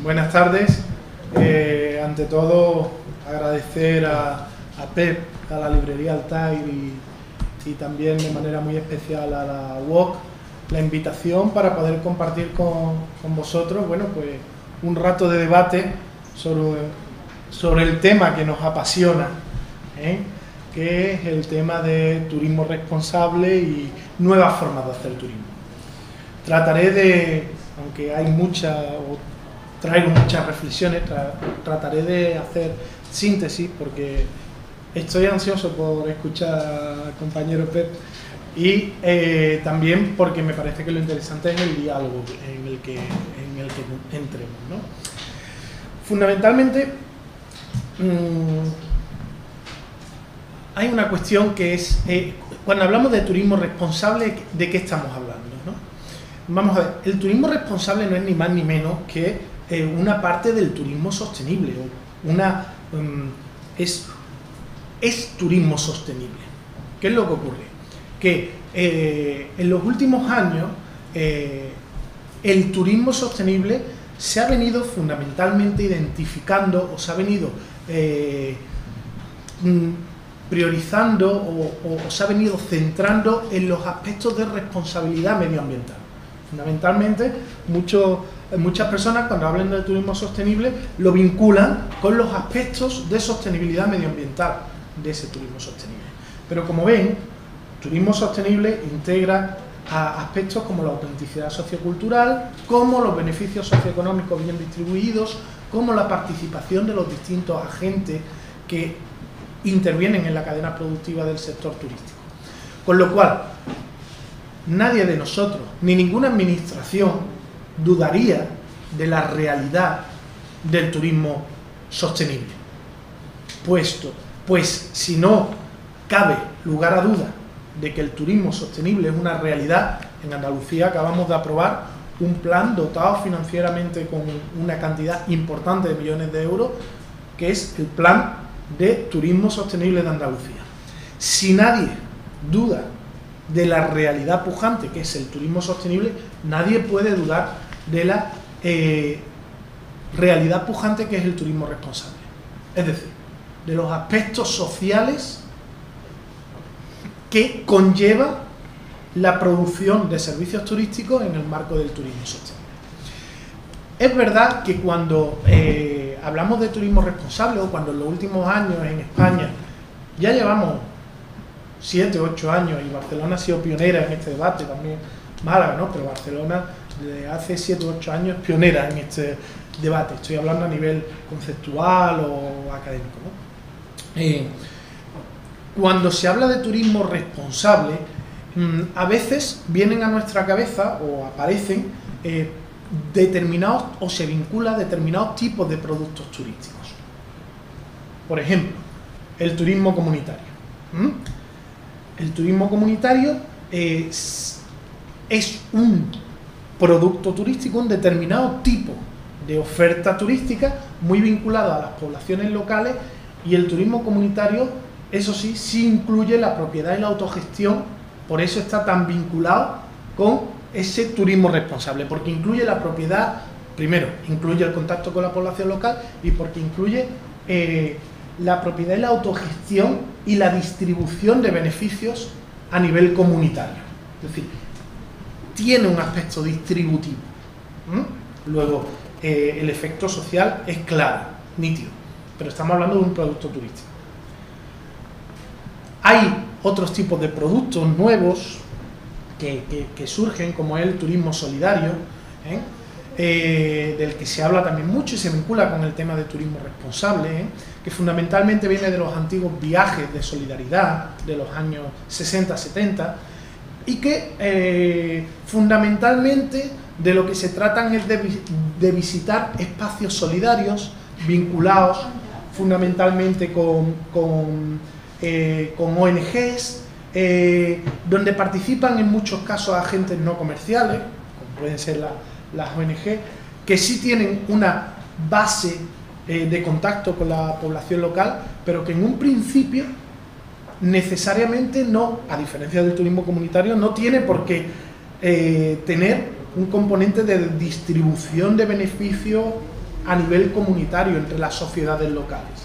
Buenas tardes. Ante todo, agradecer a Pep, a la librería Altair y también de manera muy especial a la UOC la invitación para poder compartir con vosotros, bueno, pues un rato de debate sobre el tema que nos apasiona, que es el tema de turismo responsable y nuevas formas de hacer turismo. Trataré de, aunque hay traigo muchas reflexiones, trataré de hacer síntesis porque estoy ansioso por escuchar al compañero Pep y también porque me parece que lo interesante es el diálogo en el que entremos, ¿no? Fundamentalmente hay una cuestión que es, cuando hablamos de turismo responsable, ¿de qué estamos hablando, no? Vamos a ver, el turismo responsable no es ni más ni menos que una parte del turismo sostenible, es turismo sostenible. ¿Qué es lo que ocurre? Que en los últimos años el turismo sostenible se ha venido fundamentalmente identificando o se ha venido priorizando o se ha venido centrando en los aspectos de responsabilidad medioambiental. Fundamentalmente, muchas personas cuando hablan de turismo sostenible lo vinculan con los aspectos de sostenibilidad medioambiental de ese turismo sostenible. Pero como ven, turismo sostenible integra a aspectos como la autenticidad sociocultural, como los beneficios socioeconómicos bien distribuidos, como la participación de los distintos agentes que intervienen en la cadena productiva del sector turístico. Con lo cual, nadie de nosotros, ni ninguna administración, dudaría de la realidad del turismo sostenible. Pues si no cabe lugar a duda de que el turismo sostenible es una realidad, en Andalucía acabamos de aprobar un plan dotado financieramente con una cantidad importante de millones de euros, que es el Plan de Turismo Sostenible de Andalucía. Si nadie duda de la realidad pujante que es el turismo sostenible, nadie puede dudar de la realidad pujante que es el turismo responsable. Es decir, de los aspectos sociales que conlleva la producción de servicios turísticos en el marco del turismo sostenible. Es verdad que cuando hablamos de turismo responsable o cuando en los últimos años en España ya llevamos 7 u 8 años, y Barcelona ha sido pionera en este debate, también Málaga, ¿no? Pero Barcelona desde hace 7 u 8 años es pionera en este debate. Estoy hablando a nivel conceptual o académico, ¿no? Cuando se habla de turismo responsable, a veces vienen a nuestra cabeza o aparecen determinados o se vincula a determinados tipos de productos turísticos. Por ejemplo, el turismo comunitario. El turismo comunitario es un producto turístico, un determinado tipo de oferta turística muy vinculado a las poblaciones locales, y el turismo comunitario, eso sí, sí incluye la propiedad y la autogestión, por eso está tan vinculado con ese turismo responsable, porque incluye la propiedad, primero, incluye el contacto con la población local y porque incluye la propiedad y la autogestión y la distribución de beneficios a nivel comunitario. Es decir, tiene un aspecto distributivo. Luego, el efecto social es claro, nítido, pero estamos hablando de un producto turístico. Hay otros tipos de productos nuevos que surgen, como el turismo solidario, del que se habla también mucho y se vincula con el tema de turismo responsable, que fundamentalmente viene de los antiguos viajes de solidaridad de los años 60-70 y que fundamentalmente de lo que se tratan es de visitar espacios solidarios vinculados fundamentalmente con ONGs, donde participan en muchos casos agentes no comerciales, como pueden ser las ONG, que sí tienen una base de contacto con la población local, pero que en un principio necesariamente no, a diferencia del turismo comunitario, no tiene por qué tener un componente de distribución de beneficios a nivel comunitario entre las sociedades locales.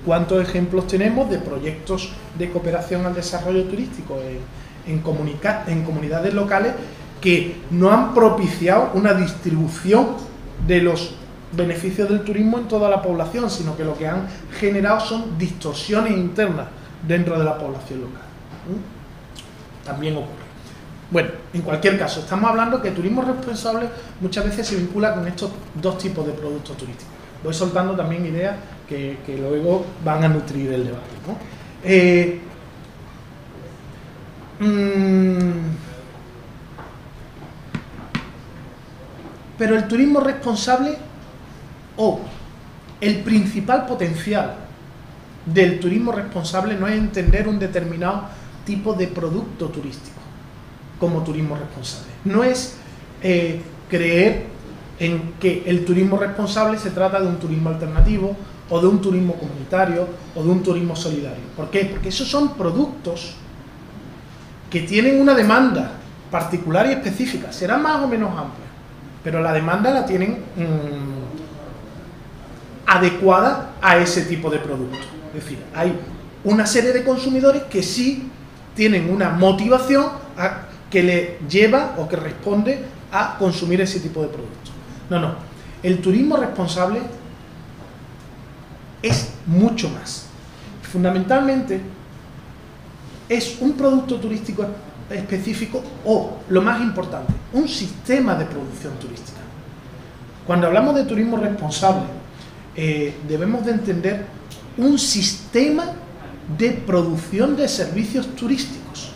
¿Cuántos ejemplos tenemos de proyectos de cooperación al desarrollo turístico en comunidades locales que no han propiciado una distribución de los beneficios del turismo en toda la población, sino que lo que han generado son distorsiones internas dentro de la población local? También ocurre. Bueno, en cualquier caso, estamos hablando que turismo responsable muchas veces se vincula con estos dos tipos de productos turísticos. Voy soltando también ideas que luego van a nutrir el debate, ¿no? Pero el turismo responsable, o el principal potencial del turismo responsable, no es entender un determinado tipo de producto turístico como turismo responsable. No es creer en que el turismo responsable se trata de un turismo alternativo, o de un turismo comunitario, o de un turismo solidario. ¿Por qué? Porque esos son productos que tienen una demanda particular y específica, será más o menos amplia, pero la demanda la tienen adecuada a ese tipo de producto. Es decir, hay una serie de consumidores que sí tienen una motivación que le lleva o que responde a consumir ese tipo de productos. No. El turismo responsable es mucho más. Fundamentalmente, es un producto turístico específico o, lo más importante, un sistema de producción turística. Cuando hablamos de turismo responsable, debemos de entender un sistema de producción de servicios turísticos.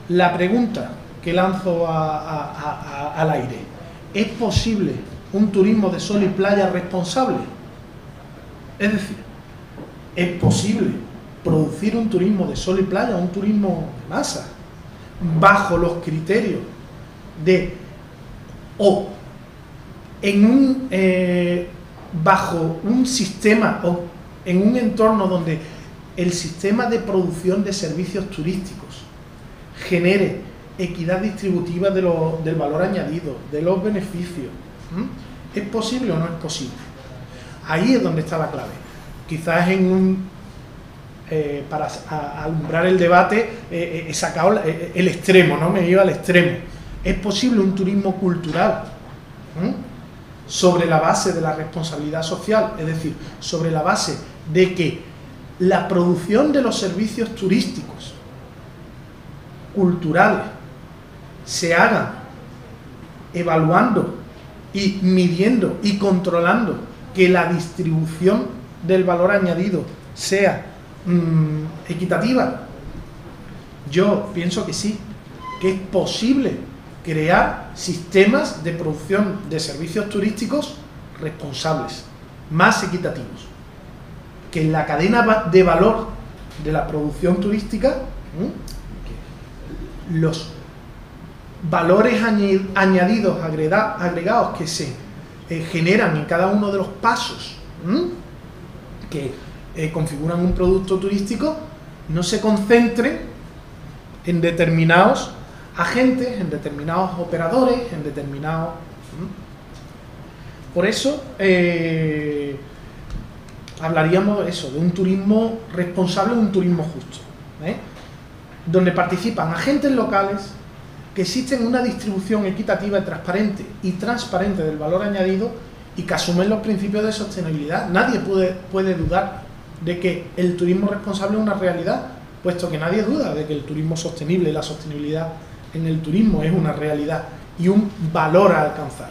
La pregunta que lanzo al aire: ¿es posible un turismo de sol y playa responsable? Es decir, ¿es posible producir un turismo de sol y playa, un turismo de masa, bajo los criterios de, o en bajo un sistema o en un entorno donde el sistema de producción de servicios turísticos genere equidad distributiva del valor añadido, de los beneficios? ¿Es posible o no es posible? Ahí es donde está la clave. Quizás para alumbrar el debate he sacado el extremo, ¿no? Me he ido al extremo. ¿Es posible un turismo cultural sobre la base de la responsabilidad social? Es decir, sobre la base de que la producción de los servicios turísticos culturales se hagan evaluando y midiendo y controlando que la distribución del valor añadido sea equitativa. Yo pienso que sí, que es posible crear sistemas de producción de servicios turísticos responsables, más equitativos, que en la cadena de valor de la producción turística los valores añadidos, agregados que se generan en cada uno de los pasos que configuran un producto turístico no se concentren en determinados agentes, en determinados operadores, en determinados... Por eso hablaríamos eso, de un turismo responsable, un turismo justo, donde participan agentes locales, que existen una distribución equitativa, y transparente del valor añadido, y que asumen los principios de sostenibilidad. Nadie puede dudar de que el turismo responsable es una realidad, puesto que nadie duda de que el turismo sostenible, la sostenibilidad en el turismo es una realidad y un valor a alcanzar.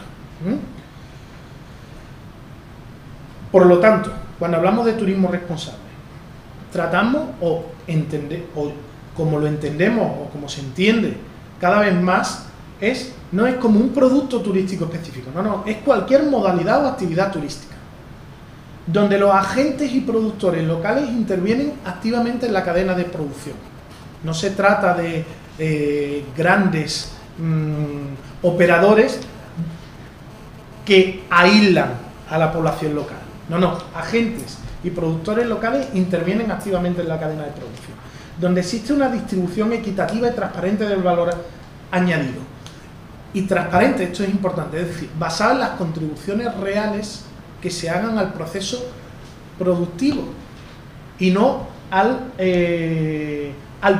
Por lo tanto, cuando hablamos de turismo responsable, tratamos o como lo entendemos o como se entiende cada vez más, no es como un producto turístico específico, no, es cualquier modalidad o actividad turística, donde los agentes y productores locales intervienen activamente en la cadena de producción. No se trata de grandes operadores que aíslan a la población local. No, agentes y productores locales intervienen activamente en la cadena de producción, donde existe una distribución equitativa y transparente del valor añadido. Y transparente, esto es importante, es decir, basada en las contribuciones reales que se hagan al proceso productivo y no al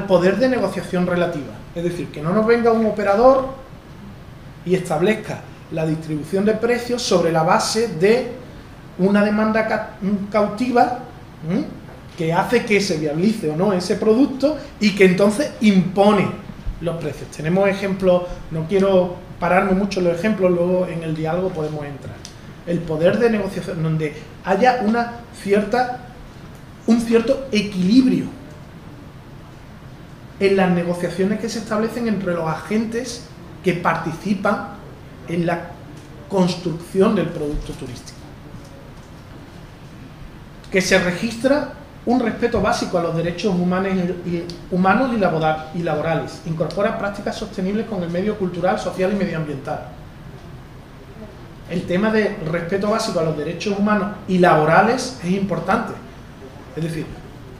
poder de negociación relativa. Es decir, que no nos venga un operador y establezca la distribución de precios sobre la base de una demanda cautiva que hace que se viabilice o no ese producto y que entonces impone los precios. Tenemos ejemplos, no quiero pararme mucho en los ejemplos, luego en el diálogo podemos entrar. El poder de negociación, donde haya un cierto equilibrio en las negociaciones que se establecen entre los agentes que participan en la construcción del producto turístico. Que se registra un respeto básico a los derechos humanos y laborales. Incorpora prácticas sostenibles con el medio cultural, social y medioambiental. El tema de respeto básico a los derechos humanos y laborales es importante. Es decir,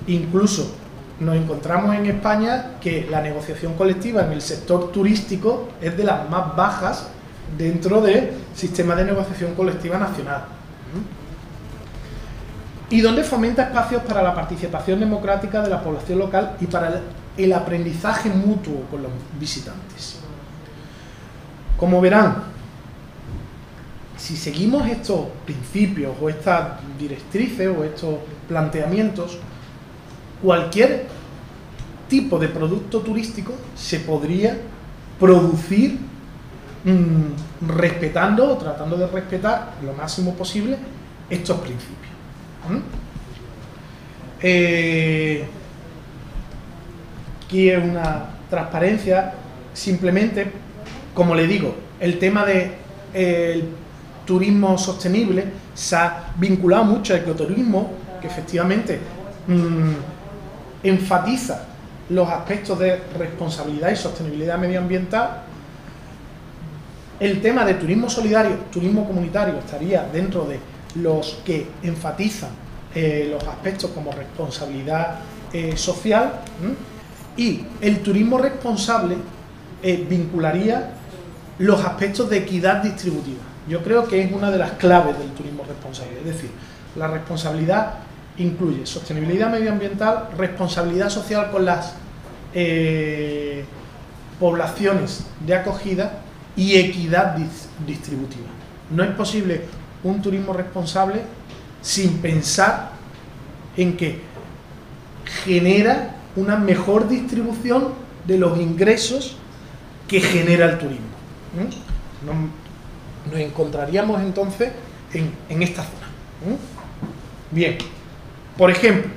incluso nos encontramos en España que la negociación colectiva en el sector turístico es de las más bajas dentro del sistema de negociación colectiva nacional. Y donde fomenta espacios para la participación democrática de la población local y para el aprendizaje mutuo con los visitantes. Como verán, si seguimos estos principios o estas directrices o estos planteamientos, cualquier tipo de producto turístico se podría producir respetando o tratando de respetar lo máximo posible estos principios. Aquí es una transparencia, simplemente, como le digo, el tema del turismo sostenible se ha vinculado mucho al ecoturismo, que efectivamente enfatiza los aspectos de responsabilidad y sostenibilidad medioambiental. El tema de turismo solidario, turismo comunitario, estaría dentro de los que enfatizan los aspectos como responsabilidad social, y el turismo responsable vincularía los aspectos de equidad distributiva. Yo creo que es una de las claves del turismo responsable, es decir, la responsabilidad incluye sostenibilidad medioambiental, responsabilidad social con las poblaciones de acogida y equidad distributiva. No es posible un turismo responsable sin pensar en que genera una mejor distribución de los ingresos que genera el turismo. Nos encontraríamos entonces en esta zona. Bien, por ejemplo,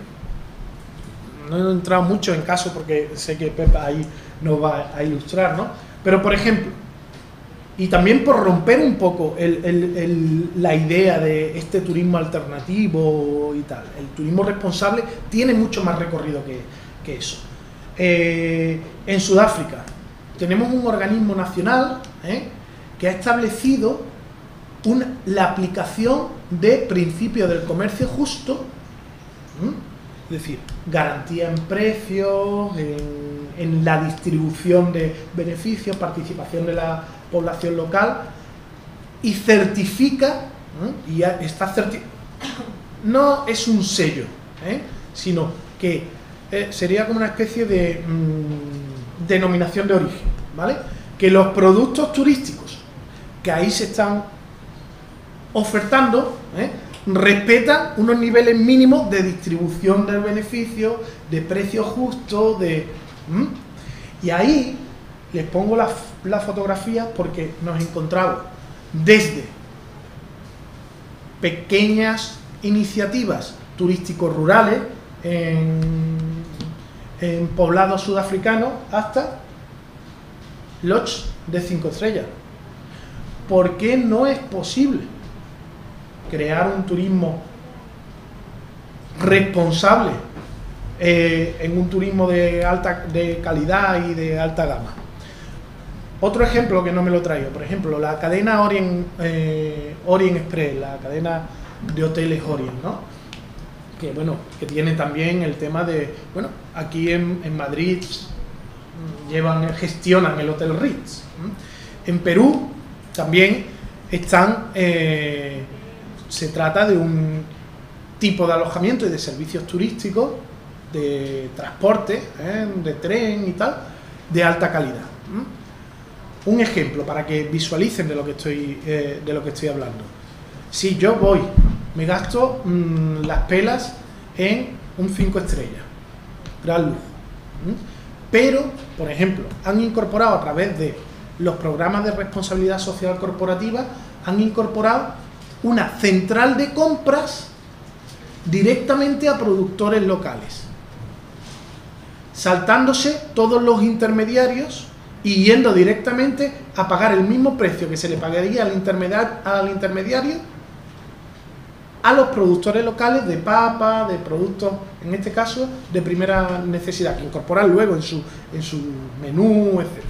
no he entrado mucho en caso porque sé que Pepa ahí nos va a ilustrar, ¿no? Pero por ejemplo, y también por romper un poco la idea de este turismo alternativo y tal, el turismo responsable tiene mucho más recorrido que eso. En Sudáfrica tenemos un organismo nacional que ha establecido la aplicación de principios del comercio justo, es decir, garantía en precios, en la distribución de beneficios, participación de la población local, y certifica, y ya está no es un sello, sino que sería como una especie de denominación de origen, ¿vale? Que los productos turísticos que ahí se están ofertando respetan unos niveles mínimos de distribución del beneficio, de precio justo, y ahí les pongo las fotografías porque nos encontramos desde pequeñas iniciativas turísticos rurales en poblados sudafricanos hasta lodges de 5 estrellas. ¿Por qué no es posible crear un turismo responsable en un turismo de calidad y de alta gama? Otro ejemplo que no me lo traigo, por ejemplo, la cadena Orient Express, la cadena de hoteles Orient, ¿no? Que bueno, que tiene también el tema de, bueno, aquí en Madrid gestionan el Hotel Ritz. En Perú también se trata de un tipo de alojamiento y de servicios turísticos, de transporte, de tren y tal, de alta calidad. Un ejemplo para que visualicen de lo que estoy hablando. Si yo voy, me gasto las pelas en un 5 estrellas, gran lujo. Pero, por ejemplo, han incorporado a través de los programas de responsabilidad social corporativa, han incorporado una central de compras directamente a productores locales, saltándose todos los intermediarios y yendo directamente a pagar el mismo precio que se le pagaría al intermediario a los productores locales de papa, de productos, en este caso, de primera necesidad, que incorporan luego en su menú, etc.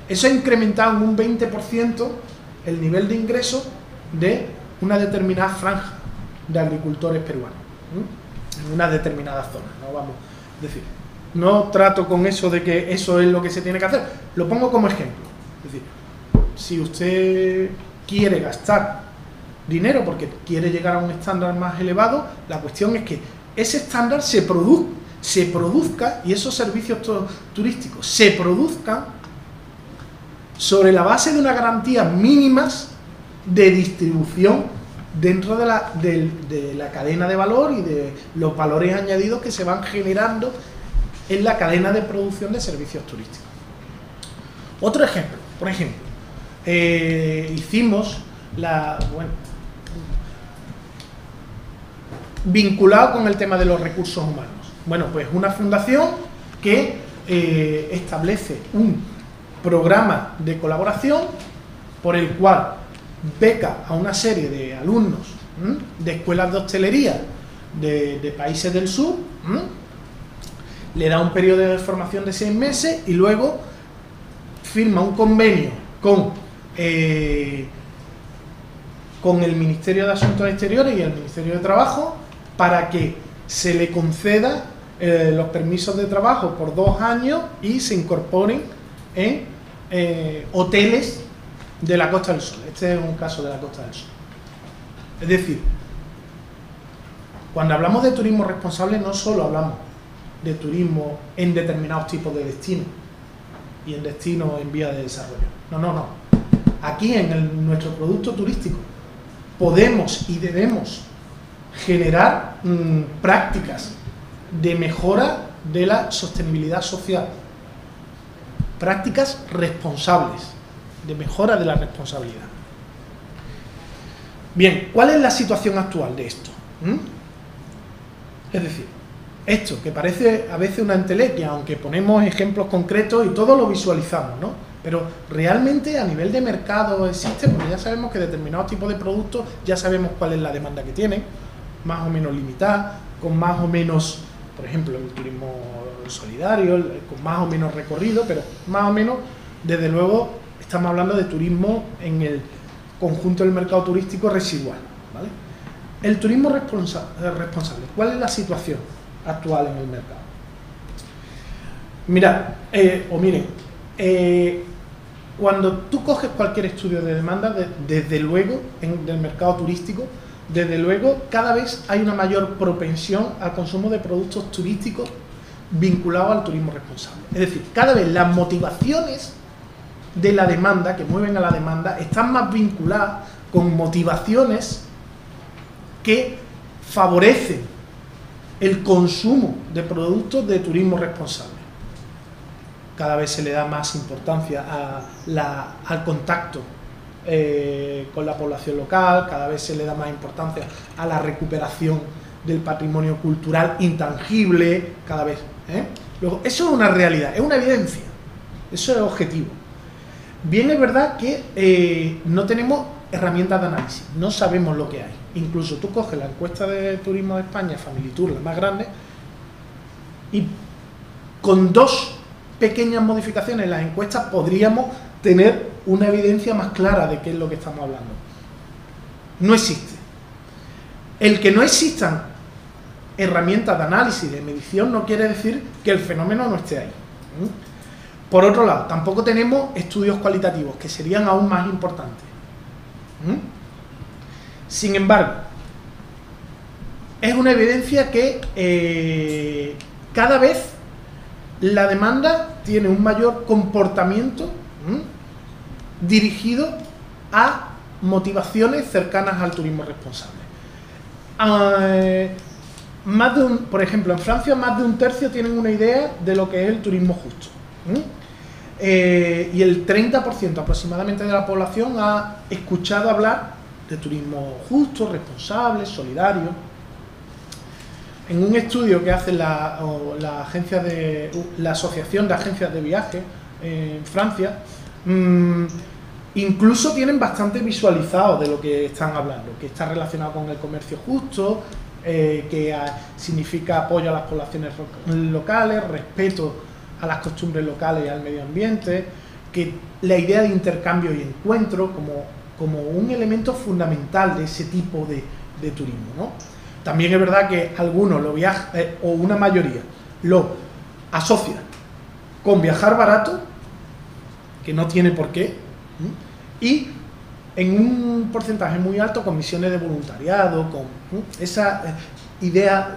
Eso ha incrementado en un 20% el nivel de ingresos de una determinada franja de agricultores peruanos, en una determinada zona, no vamos a decir. No trato con eso de que eso es lo que se tiene que hacer, lo pongo como ejemplo. Es decir, si usted quiere gastar dinero porque quiere llegar a un estándar más elevado, la cuestión es que ese estándar se produzca y esos servicios turísticos se produzcan sobre la base de unas garantías mínimas de distribución dentro de la cadena de valor y de los valores añadidos que se van generando en la cadena de producción de servicios turísticos. Otro ejemplo, por ejemplo, hicimos vinculado con el tema de los recursos humanos. Bueno, pues una fundación que establece un programa de colaboración por el cual beca a una serie de alumnos de escuelas de hostelería de países del sur, le da un periodo de formación de 6 meses y luego firma un convenio con el Ministerio de Asuntos Exteriores y el Ministerio de Trabajo para que se le conceda los permisos de trabajo por 2 años y se incorporen en hoteles de la Costa del Sol. Este es un caso de la Costa del Sol. Es decir, cuando hablamos de turismo responsable no solo hablamos de turismo en determinados tipos de destinos y en destinos en vía de desarrollo. No. Aquí en nuestro producto turístico podemos y debemos generar prácticas de mejora de la sostenibilidad social, prácticas responsables, de mejora de la responsabilidad. Bien, ¿cuál es la situación actual de esto? Es decir, esto que parece a veces una entelequia, aunque ponemos ejemplos concretos y todo lo visualizamos, ¿no? Pero realmente a nivel de mercado existe, porque ya sabemos que determinados tipos de productos, ya sabemos cuál es la demanda que tienen, más o menos limitada, con más o menos, por ejemplo, el turismo solidario, con más o menos recorrido, pero más o menos, desde luego, estamos hablando de turismo en el conjunto del mercado turístico residual, ¿vale? El turismo responsable, ¿cuál es la situación actual en el mercado? Mirad, miren, cuando tú coges cualquier estudio de demanda, desde luego, del mercado turístico, desde luego, cada vez hay una mayor propensión al consumo de productos turísticos vinculados al turismo responsable. Es decir, cada vez las motivaciones de la demanda, que mueven a la demanda, están más vinculadas con motivaciones que favorecen el consumo de productos de turismo responsable. Cada vez se le da más importancia al contacto con la población local, cada vez se le da más importancia a la recuperación del patrimonio cultural intangible, cada vez. Luego, eso es una realidad, es una evidencia, eso es objetivo. Bien, es verdad que no tenemos herramientas de análisis, no sabemos lo que hay. Incluso tú coges la encuesta de turismo de España, Family Tour, la más grande, y con 2 pequeñas modificaciones en las encuestas podríamos tener una evidencia más clara de qué es lo que estamos hablando. No existe. El que no existan herramientas de análisis, de medición, no quiere decir que el fenómeno no esté ahí. Por otro lado, tampoco tenemos estudios cualitativos, que serían aún más importantes. Sin embargo, es una evidencia que cada vez la demanda tiene un mayor comportamiento dirigido a motivaciones cercanas al turismo responsable. Por ejemplo, en Francia más de un tercio tienen una idea de lo que es el turismo justo. Y el 30% aproximadamente de la población ha escuchado hablar de turismo justo, responsable, solidario. En un estudio que hace la Asociación de Agencias de Viaje en Francia, incluso tienen bastante visualizado de lo que están hablando, que está relacionado con el comercio justo, que significa apoyo a las poblaciones locales, respeto a las costumbres locales y al medio ambiente, que la idea de intercambio y encuentro como un elemento fundamental de ese tipo de turismo, ¿no? También es verdad que algunos o una mayoría lo asocian con viajar barato, que no tiene por qué, y en un porcentaje muy alto con misiones de voluntariado, con esa idea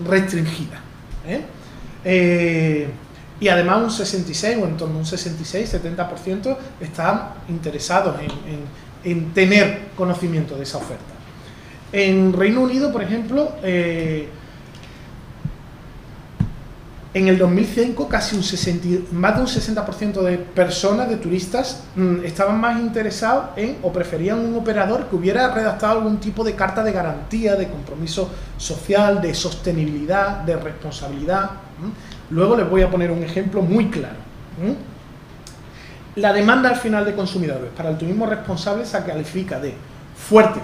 restringida. Y además un 66 o en torno a un 66-70% están interesados en tener conocimiento de esa oferta. En Reino Unido, por ejemplo, en el 2005 más de un 60% de personas, de turistas, estaban más interesados o preferían un operador que hubiera redactado algún tipo de carta de garantía, de compromiso social, de sostenibilidad, de responsabilidad. Luego les voy a poner un ejemplo muy claro. La demanda al final de consumidores para el turismo responsable se califica de fuerte,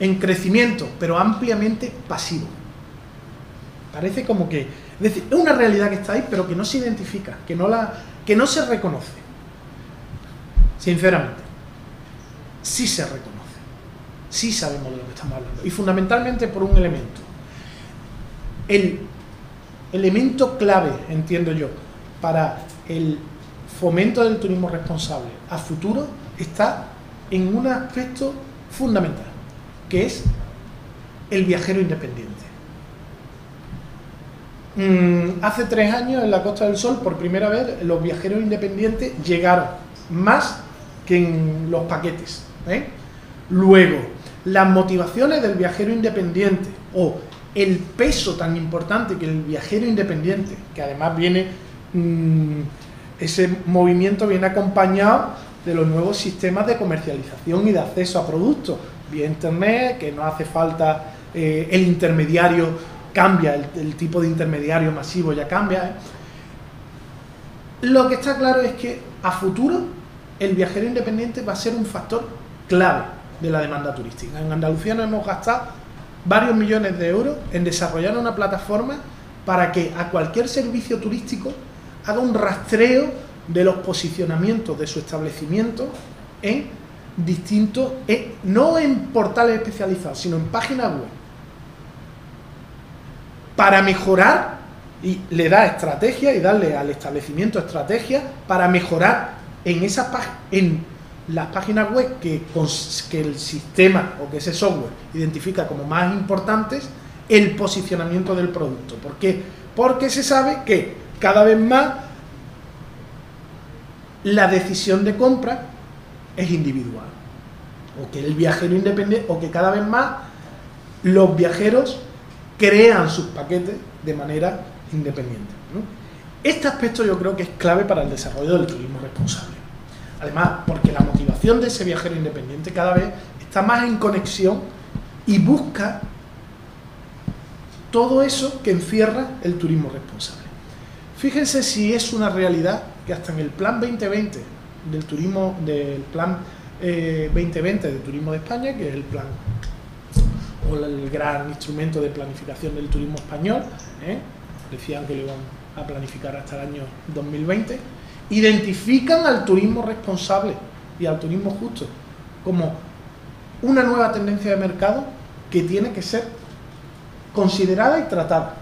en crecimiento, pero ampliamente pasivo. Parece como que, es decir, es una realidad que está ahí, pero que no se identifica, que no se reconoce. Sinceramente, sí se reconoce, sí sabemos de lo que estamos hablando, y fundamentalmente por un elemento. El elemento clave, entiendo yo, para el fomento del turismo responsable a futuro está en un aspecto fundamental, que es el viajero independiente. Hace 3 años en la Costa del Sol, por primera vez, los viajeros independientes llegaron más que en los paquetes. Luego, las motivaciones del viajero independiente o el peso tan importante que el viajero independiente, que además viene, ese movimiento viene acompañado de los nuevos sistemas de comercialización y de acceso a productos, vía internet, que no hace falta el intermediario, cambia, el tipo de intermediario masivo ya cambia. Lo que está claro es que a futuro el viajero independiente va a ser un factor clave de la demanda turística. En Andalucía nos hemos gastado varios millones de euros en desarrollar una plataforma para que a cualquier servicio turístico haga un rastreo de los posicionamientos de su establecimiento en distintos, no en portales especializados, sino en páginas web, para mejorar, y le da estrategia y darle al establecimiento estrategia para mejorar en las páginas web que el sistema o que ese software identifica como más importantes, el posicionamiento del producto. ¿Por qué? Porque se sabe que cada vez más la decisión de compra es individual, o que el viajero independiente, o que cada vez más los viajeros crean sus paquetes de manera independiente, ¿no? Este aspecto yo creo que es clave para el desarrollo del turismo responsable. Además, porque la motivación de ese viajero independiente cada vez está más en conexión y busca todo eso que encierra el turismo responsable. Fíjense si es una realidad que hasta en el Plan 2020 del turismo, del Plan 2020 de Turismo de España, que es el plan o el gran instrumento de planificación del turismo español, decían que lo iban a planificar hasta el año 2020, identifican al turismo responsable y al turismo justo como una nueva tendencia de mercado que tiene que ser considerada y tratada.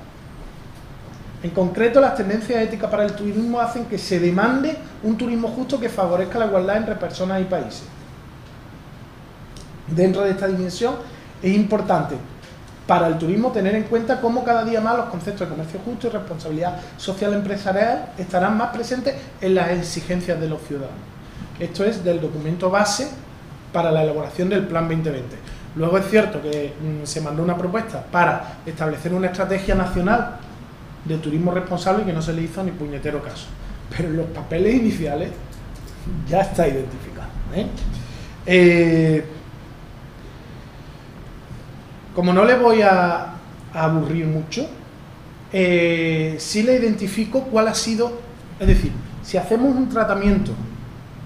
En concreto, las tendencias éticas para el turismo hacen que se demande un turismo justo que favorezca la igualdad entre personas y países. Dentro de esta dimensión es importante para el turismo tener en cuenta cómo cada día más los conceptos de comercio justo y responsabilidad social empresarial estarán más presentes en las exigencias de los ciudadanos. Esto es del documento base para la elaboración del Plan 2020. Luego es cierto que se mandó una propuesta para establecer una estrategia nacional de turismo responsable y que no se le hizo ni puñetero caso. Pero en los papeles iniciales ya está identificado. Como no le voy a aburrir mucho, sí le identifico cuál ha sido, es decir, si hacemos un tratamiento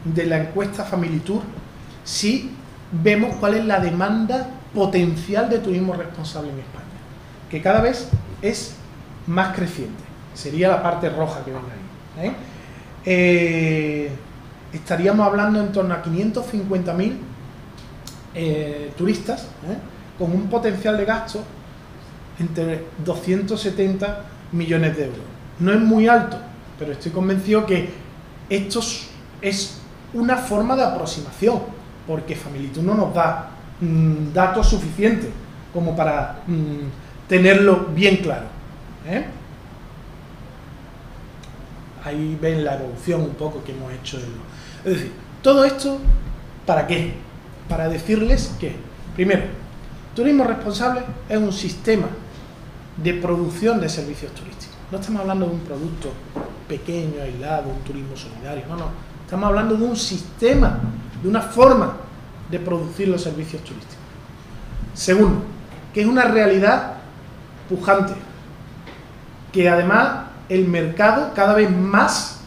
de la encuesta Family-Tour, sí vemos cuál es la demanda potencial de turismo responsable en España, que cada vez es más creciente. Sería la parte roja que ven ahí. Estaríamos hablando en torno a 550.000 turistas, con un potencial de gasto entre 270 millones de euros. No es muy alto, pero estoy convencido que esto es una forma de aproximación, porque Family-Tour no nos da datos suficientes como para tenerlo bien claro. Ahí ven la evolución un poco que hemos hecho. Es decir, todo esto, ¿para qué? Para decirles que, primero, turismo responsable es un sistema de producción de servicios turísticos. No estamos hablando de un producto pequeño, aislado, un turismo solidario, no. Estamos hablando de un sistema, de una forma de producir los servicios turísticos. Segundo, que es una realidad pujante, que además el mercado cada vez más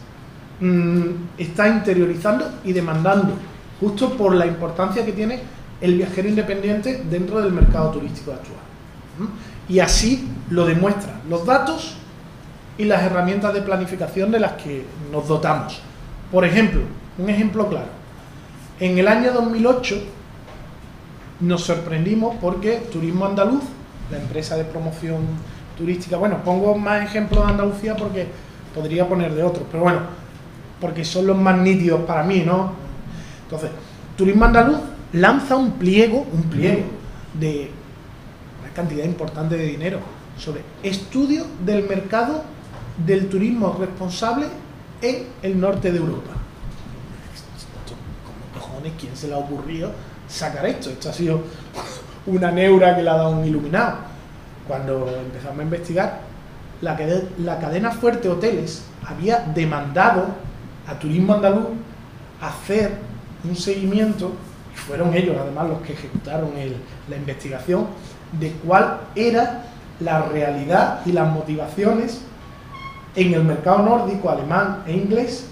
está interiorizando y demandando, justo por la importancia que tiene el viajero independiente dentro del mercado turístico actual. Y así lo demuestran los datos y las herramientas de planificación de las que nos dotamos. Por ejemplo, un ejemplo claro. En el año 2008 nos sorprendimos porque Turismo Andaluz, la empresa de promoción turística, bueno, pongo más ejemplos de Andalucía porque podría poner de otros, pero bueno, porque son los más nítidos para mí, ¿no? Entonces, Turismo Andaluz lanza un pliego de una cantidad importante de dinero sobre estudio del mercado del turismo responsable en el norte de Europa. ¿Cómo cojones quién se le ha ocurrido sacar esto? Esto ha sido una neura que le ha dado un iluminado. Cuando empezamos a investigar, la cadena Fuerte Hoteles había demandado a Turismo Andaluz hacer un seguimiento, y fueron ellos además los que ejecutaron la investigación, de cuál era la realidad y las motivaciones en el mercado nórdico, alemán e inglés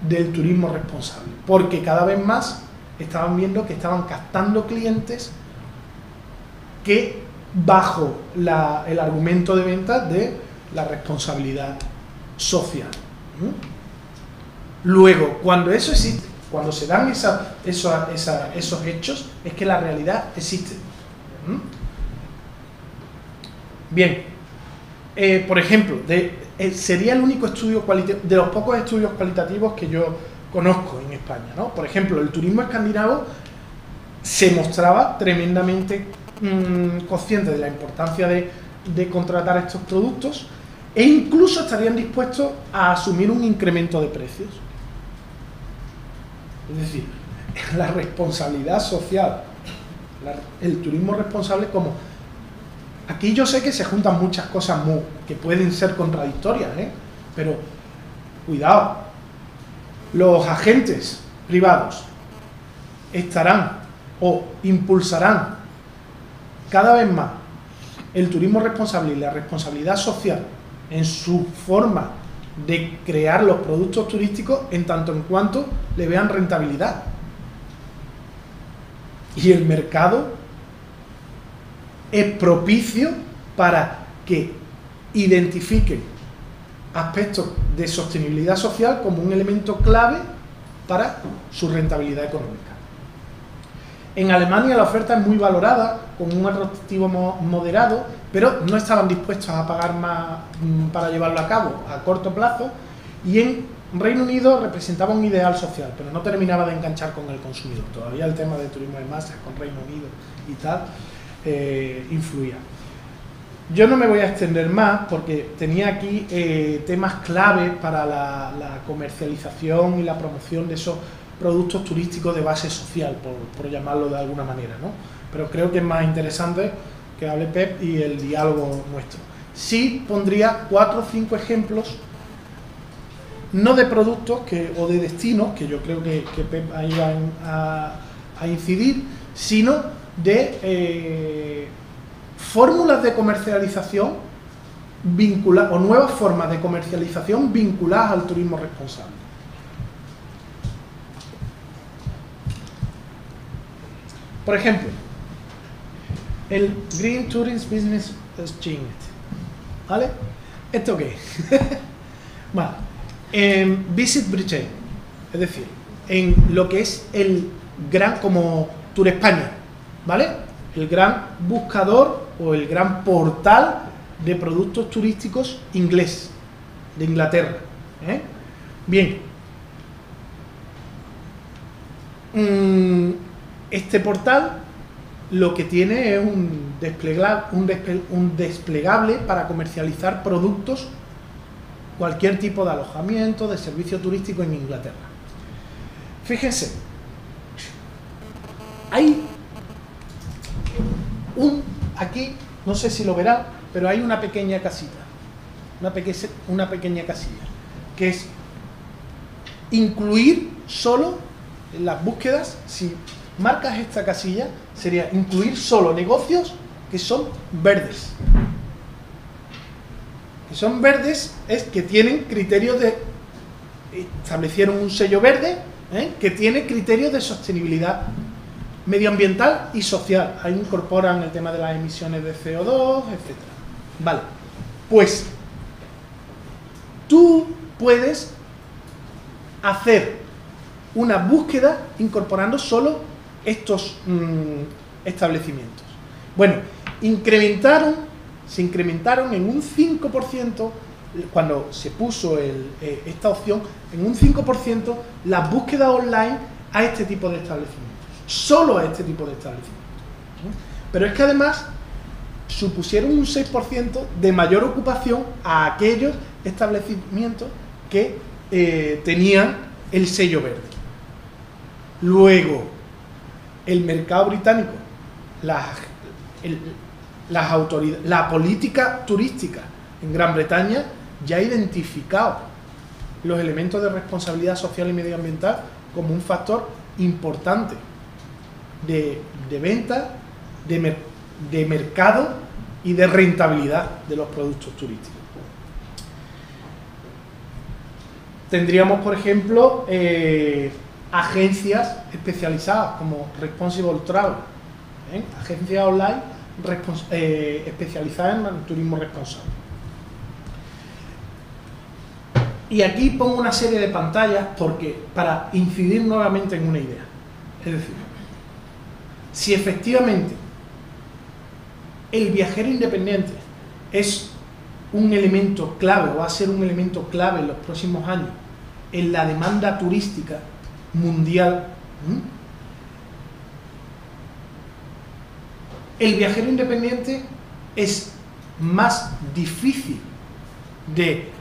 del turismo responsable, porque cada vez más estaban viendo que estaban captando clientes que bajo el argumento de venta de la responsabilidad social. Luego, cuando eso existe, cuando se dan esos hechos, es que la realidad existe. Bien, por ejemplo, sería el único estudio cualitativo, de los pocos estudios cualitativos que yo conozco en España, ¿no? Por ejemplo, el turismo escandinavo se mostraba tremendamente consciente de la importancia de contratar estos productos e incluso estarían dispuestos a asumir un incremento de precios. Es decir, la responsabilidad social, el turismo responsable, como aquí yo sé que se juntan muchas cosas que pueden ser contradictorias, pero cuidado, los agentes privados estarán o impulsarán cada vez más el turismo responsable y la responsabilidad social en su forma de crear los productos turísticos en tanto en cuanto le vean rentabilidad. Y el mercado es propicio para que identifiquen aspectos de sostenibilidad social como un elemento clave para su rentabilidad económica. En Alemania la oferta es muy valorada, con un atractivo moderado, pero no estaban dispuestos a pagar más para llevarlo a cabo a corto plazo, y en Reino Unido representaba un ideal social, pero no terminaba de enganchar con el consumidor. Todavía el tema de turismo de masas con Reino Unido y tal influía. Yo no me voy a extender más porque tenía aquí temas claves para la comercialización y la promoción de esos productos turísticos de base social, por llamarlo de alguna manera, ¿no? Pero creo que es más interesante que hable Pep y el diálogo nuestro. Sí pondría 4 o 5 ejemplos, no de productos o de destinos, que yo creo que Pep ahí va a incidir, sino de fórmulas de comercialización vinculadas, o nuevas formas de comercialización vinculadas al turismo responsable. Por ejemplo, el Green Tourism Business Exchange, ¿vale? ¿Esto qué es? Bueno, en Visit Britain, es decir, en lo que es el gran, como Tour España, ¿vale? El gran buscador o el gran portal de productos turísticos inglés, de Inglaterra, ¿eh? Bien, este portal lo que tiene es un desplegable para comercializar productos, cualquier tipo de alojamiento, de servicio turístico en Inglaterra. Fíjense, hay aquí, no sé si lo verán, pero hay una pequeña casita, una pequeña casilla, que es incluir solo en las búsquedas. Si marcas esta casilla, sería incluir solo negocios que son verdes. Que son verdes es que tienen criterios de... establecieron un sello verde, que tiene criterios de sostenibilidad medioambiental y social. Ahí incorporan el tema de las emisiones de CO2, etc. Vale, pues tú puedes hacer una búsqueda incorporando solo estos establecimientos. Bueno, se incrementaron en un 5%, cuando se puso esta opción, en un 5% las búsquedas online a este tipo de establecimientos. Solo a este tipo de establecimientos. Pero es que además supusieron un 6% de mayor ocupación a aquellos establecimientos que tenían el sello verde. Luego, el mercado británico, la política turística en Gran Bretaña ya ha identificado los elementos de responsabilidad social y medioambiental como un factor importante de venta, de mercado y de rentabilidad de los productos turísticos. Tendríamos, por ejemplo, agencias especializadas como Responsible Travel, agencias online especializadas en turismo responsable. Y aquí pongo una serie de pantallas para incidir nuevamente en una idea. Es decir, si efectivamente el viajero independiente es un elemento clave, o va a ser un elemento clave en los próximos años en la demanda turística mundial, el viajero independiente es más difícil de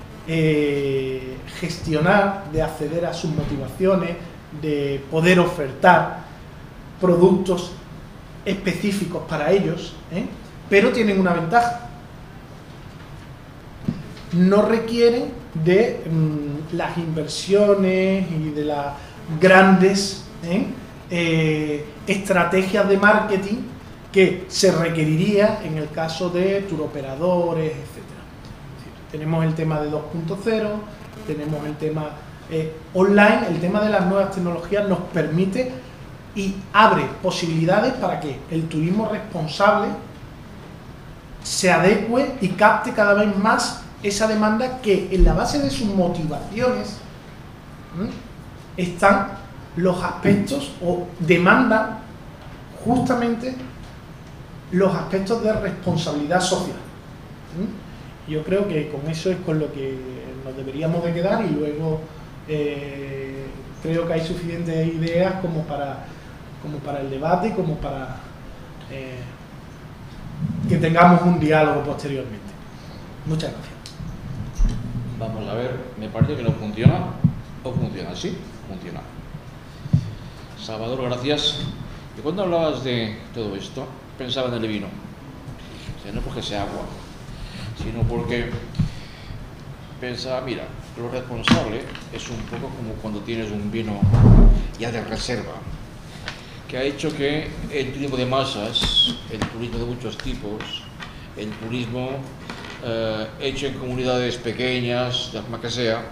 gestionar, de acceder a sus motivaciones, de poder ofertar productos específicos para ellos, pero tienen una ventaja: no requieren de las inversiones y de las grandes estrategias de marketing que se requeriría en el caso de turoperadores, etc. Tenemos el tema de 2.0, tenemos el tema online. El tema de las nuevas tecnologías nos permite y abre posibilidades para que el turismo responsable se adecue y capte cada vez más esa demanda, que en la base de sus motivaciones están los aspectos o demandan justamente los aspectos de responsabilidad social. Yo creo que con eso es con lo que nos deberíamos de quedar, y luego creo que hay suficientes ideas como para el debate y como para que tengamos un diálogo posteriormente. Muchas gracias. Vamos a ver, me parece que no funciona, o funciona, sí, funciona. Salvador, gracias. Y cuando hablabas de todo esto, pensaba en el vino. O sea, no porque sea agua, sino porque pensaba, mira, lo responsable es un poco como cuando tienes un vino ya de reserva, que ha hecho que el turismo de masas, el turismo de muchos tipos, el turismo hecho en comunidades pequeñas, de la forma que sea,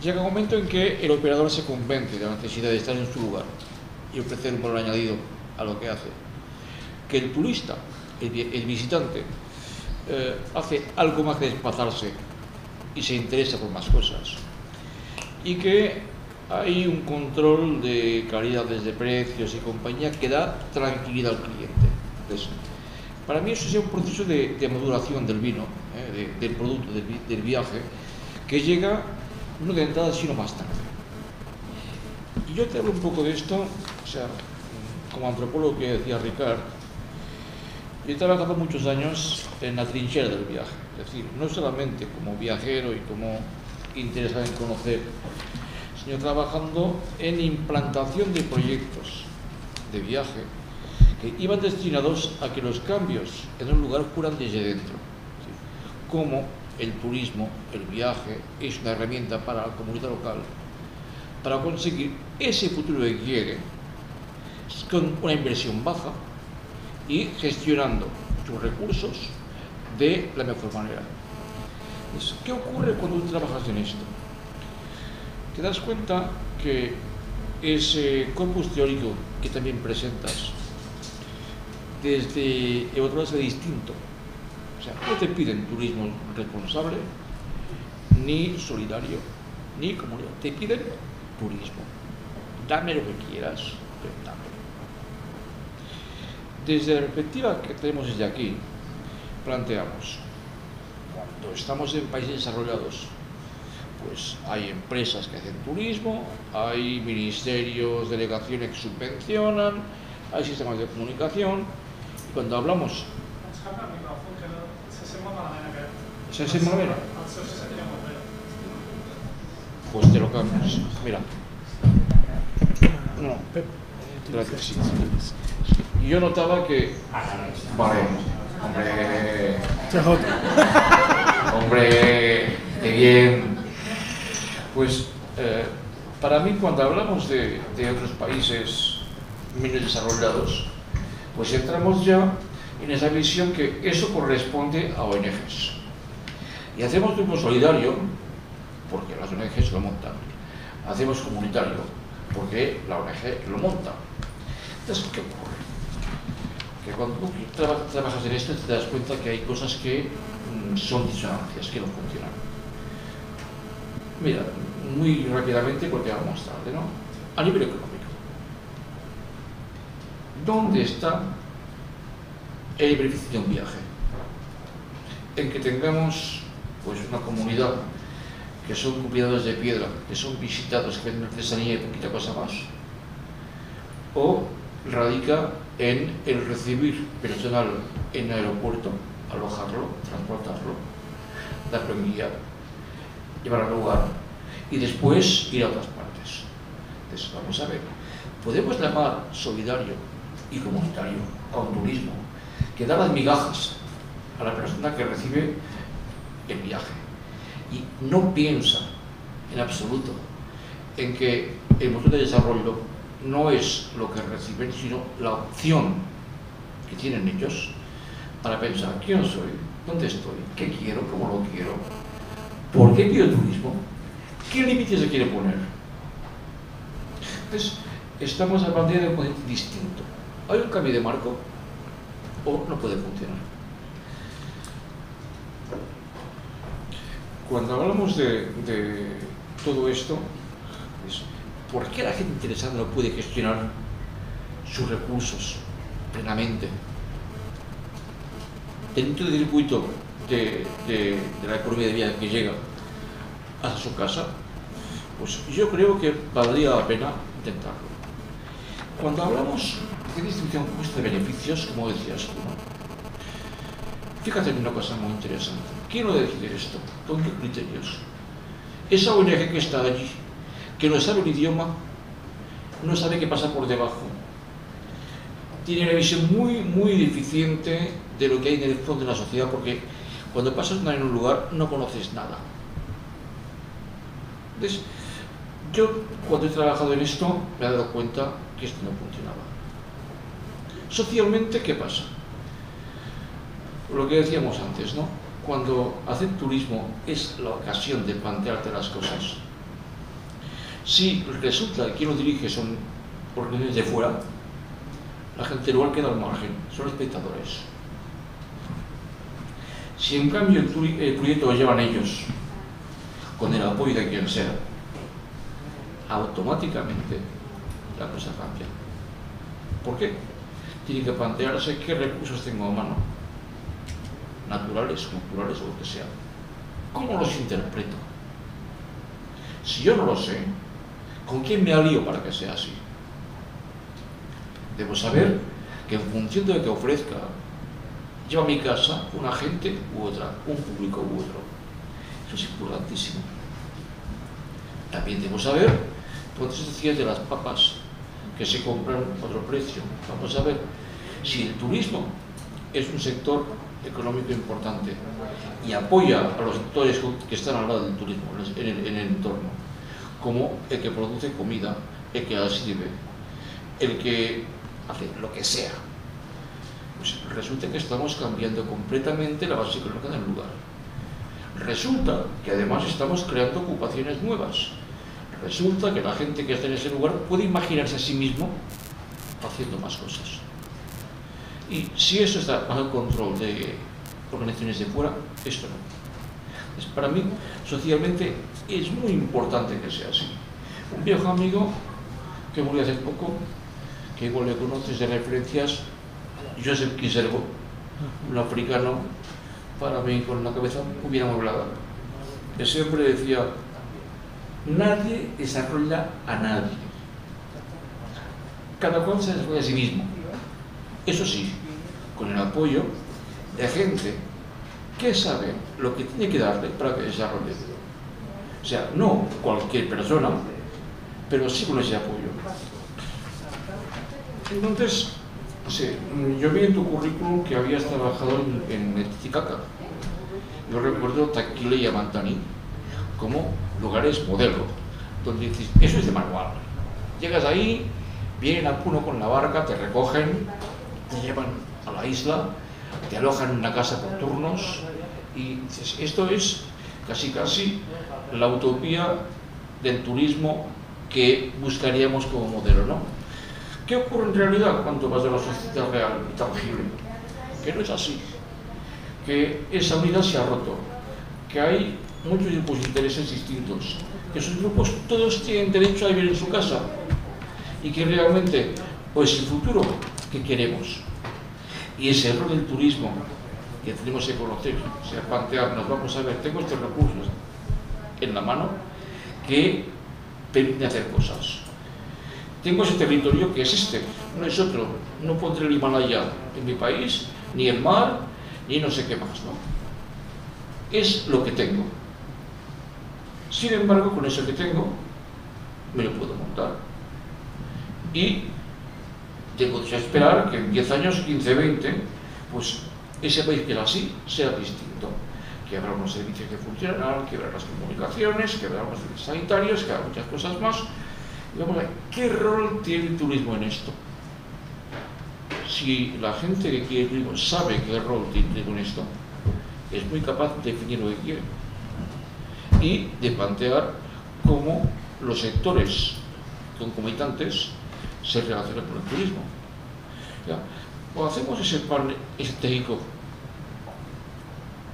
llega un momento en que el operador se convence de la necesidad de estar en su lugar y ofrecer un valor añadido a lo que hace. Que el turista, el visitante, hace algo más que desplazarse y se interesa por más cosas. Y que hay un control de calidades de precios y compañía que da tranquilidad al cliente. Entonces, para mí eso es un proceso de maduración del vino, del producto, del viaje, que llega no de entrada sino más tarde. Y yo te hablo un poco de esto, o sea, como antropólogo que decía Ricard, yo he trabajado muchos años en la trinchera del viaje, es decir, no solamente como viajero y como interesado en conocer, sino trabajando en implantación de proyectos de viaje que iban destinados a que los cambios en un lugar fueran desde dentro. ¿Sí? Como el turismo, el viaje, es una herramienta para la comunidad local para conseguir ese futuro que quiere con una inversión baja y gestionando sus recursos de la mejor manera. Entonces, ¿qué ocurre cuando tú trabajas en esto? Te das cuenta que ese corpus teórico que también presentas desde el otro lado es distinto. O sea, no te piden turismo responsable, ni solidario, ni comunitario. Te piden turismo. Dame lo que quieras, pero dame. Desde la perspectiva que tenemos desde aquí, planteamos, cuando estamos en países desarrollados, pues hay empresas que hacen turismo, hay ministerios, delegaciones que subvencionan, hay sistemas de comunicación, y cuando hablamos... ¿Se hace manera? Pues te lo cambias. Mira. No, gracias. Y yo notaba que... Vale, hombre, qué bien. Pues para mí, cuando hablamos de otros países menos desarrollados, pues entramos ya en esa visión que eso corresponde a ONGs. Y hacemos turismo solidario, porque las ONGs lo montan. Hacemos comunitario, porque la ONG lo monta. Entonces, ¿qué ocurre? Que cuando tú trabajas en esto te das cuenta que hay cosas que son disonancias, que no funcionan. Mira, muy rápidamente, porque vamos a mostrarte, ¿no? A nivel económico. ¿Dónde está el beneficio de un viaje? En que tengamos pues una comunidad que son cuidadores de piedra, que son visitados, que venden artesanía y poquita cosa más. O radica en el recibir personal en el aeropuerto, alojarlo, transportarlo, darle un guía, llevar al lugar y después ir a otras partes. Entonces, vamos a ver, podemos llamar solidario y comunitario a un turismo que da las migajas a la persona que recibe el viaje y no piensa en absoluto en que el motor de desarrollo no es lo que reciben, sino la opción que tienen ellos para pensar quién soy, dónde estoy, qué quiero, cómo lo quiero, por qué quiero turismo, qué límites se quiere poner. Entonces, estamos hablando de un concepto distinto. ¿Hay un cambio de marco o no puede funcionar? Cuando hablamos de todo esto, ¿por qué la gente interesada no puede gestionar sus recursos plenamente dentro del circuito de la economía de vida que llega a su casa, pues yo creo que valdría la pena intentarlo. Cuando hablamos de distribución justa de beneficios, como decías tú, ¿no? Fíjate en una cosa muy interesante. ¿Quién lo decide esto? ¿Con qué criterios? Esa ONG que está allí, que no sabe el idioma, no sabe qué pasa por debajo, tiene una visión muy deficiente de lo que hay en el fondo de la sociedad, porque cuando pasas un año en un lugar no conoces nada. Entonces, yo cuando he trabajado en esto me he dado cuenta que esto no funcionaba. Socialmente, ¿qué pasa? Lo que decíamos antes, ¿no? Cuando hacer turismo es la ocasión de plantearte las cosas. Si resulta que quien lo dirige son organizaciones de fuera, la gente igual queda al margen, son espectadores. Si en cambio el proyecto lo llevan ellos, con el apoyo de quien sea, automáticamente la cosa cambia. ¿Por qué? Tiene que plantearse qué recursos tengo a mano, naturales, culturales o lo que sea. ¿Cómo los interpreto? Si yo no lo sé, ¿con quién me alío para que sea así? Debo saber que en función de lo que ofrezca, lleva a mi casa un agente u otra, un público u otro. Eso es importantísimo. También debo saber, entonces decías de las papas que se compran a otro precio. Vamos a ver si el turismo es un sector económico importante y apoya a los sectores que están al lado del turismo, en el entorno, como el que produce comida, el que la sirve, el que hace lo que sea. Pues resulta que estamos cambiando completamente la base económica del lugar. Resulta que además estamos creando ocupaciones nuevas. Resulta que la gente que está en ese lugar puede imaginarse a sí mismo haciendo más cosas. Y si eso está bajo control de organizaciones de fuera, esto no. Entonces, para mí, socialmente, es muy importante que sea así. Un viejo amigo que murió hace poco, que igual le conoces de referencias, Joseph Kiserbo, un africano, para mí con la cabeza muy bien amueblada, que siempre decía: nadie desarrolla a nadie, cada cual se desarrolla a sí mismo. Eso sí, con el apoyo de gente que sabe lo que tiene que darle para que desarrolle. O sea, no cualquier persona, pero sí con ese apoyo. Entonces, sí, yo vi en tu currículum que habías trabajado en Titicaca. Yo recuerdo Taquile y Amantani como lugares modelo, donde dices, eso es de manual. Llegas ahí, vienen a Puno con la barca, te recogen, te llevan a la isla, te alojan en una casa por turnos y dices, esto es casi la utopía del turismo que buscaríamos como modelo, ¿no? ¿Qué ocurre en realidad cuando vas a la sociedad real y tangible? Que no es así, que esa unidad se ha roto, que hay muchos grupos de intereses distintos, que esos grupos todos tienen derecho a vivir en su casa y que realmente, pues el futuro que queremos y ese rol del turismo que tenemos que conocer, o sea, plantearnos, vamos a ver, tengo estos recursos en la mano que permiten hacer cosas. Tengo ese territorio que es este, no es otro, no pondré el Himalaya en mi país, ni el mar, ni no sé qué más, ¿no? Es lo que tengo. Sin embargo, con eso que tengo, me lo puedo montar. Y tengo que esperar que en 10 años, 15, 20, pues ese país que es así sea distinto. Que habrá unos servicios que funcionarán, que habrá las comunicaciones, que habrá unos servicios sanitarios, que habrá muchas cosas más. Y vamos a ver, ¿qué rol tiene el turismo en esto? Si la gente que quiere el turismo sabe qué rol tiene en esto, es muy capaz de definir lo que quiere y de plantear cómo los sectores concomitantes se relacionan con el turismo. ¿Ya? O hacemos ese plan estratégico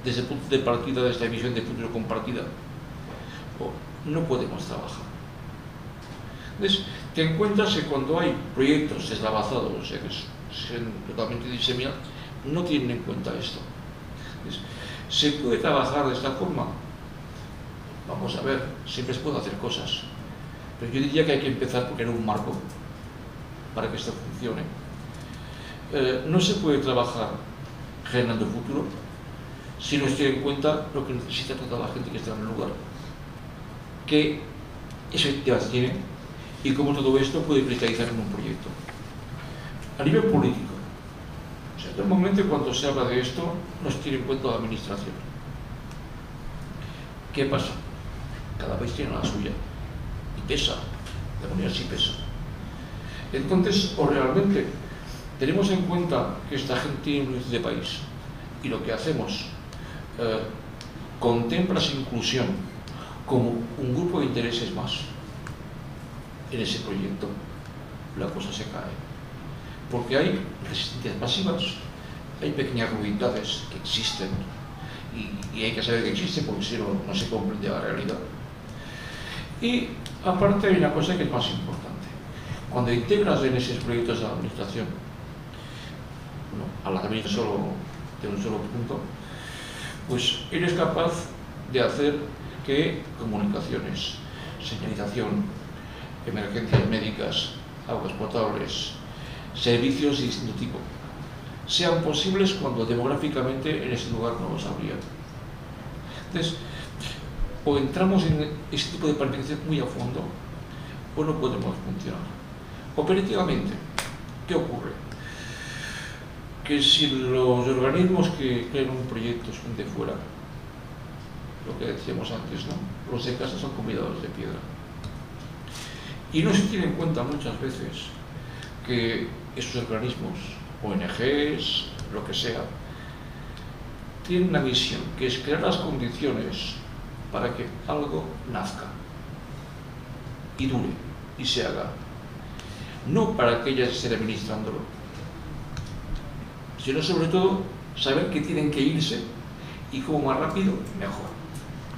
desde el punto de partida de esta visión de futuro compartida, o no podemos trabajar. Entonces, te encuentras que cuando hay proyectos deslavazados, totalmente diseminadas, no tienen en cuenta esto. ¿Se puede trabajar de esta forma? Vamos a ver, siempre se pueden hacer cosas, pero yo diría que hay que empezar por crear un marco para que esto funcione. No se puede trabajar generando futuro si no se tiene en cuenta lo que necesita toda la gente que está en el lugar, qué expectativas tiene y cómo todo esto puede cristalizar en un proyecto. A nivel político, o sea, normalmente cuando se habla de esto no se tiene en cuenta la administración. ¿Qué pasa? Cada país tiene la suya y pesa, de manera sí pesa. Entonces, o realmente tenemos en cuenta que esta gente tiene un de país y lo que hacemos contempla esa inclusión como un grupo de intereses más en ese proyecto, la cosa se cae. Porque hay resistencias pasivas, hay pequeñas ruindades que existen y hay que saber que existen porque si no, no se comprende la realidad. Y aparte hay una cosa que es más importante. Cuando integras en esos proyectos de la administración, a la administración solo de un solo punto, pues eres capaz de hacer que comunicaciones, señalización, emergencias médicas, aguas potables, servicios de distinto tipo, sean posibles cuando demográficamente en ese lugar no los habría. Entonces, o entramos en ese tipo de planificación muy a fondo, o no podemos funcionar. Operativamente, ¿qué ocurre? Que si los organismos que crean un proyecto son de fuera, lo que decíamos antes, ¿no? Los de casa son convidados de piedra. Y no se tiene en cuenta muchas veces que esos organismos, ONGs, lo que sea, tienen una misión, que es crear las condiciones para que algo nazca y dure y se haga. No para que ellas estén administrándolo, sino sobre todo saber que tienen que irse y como más rápido, mejor.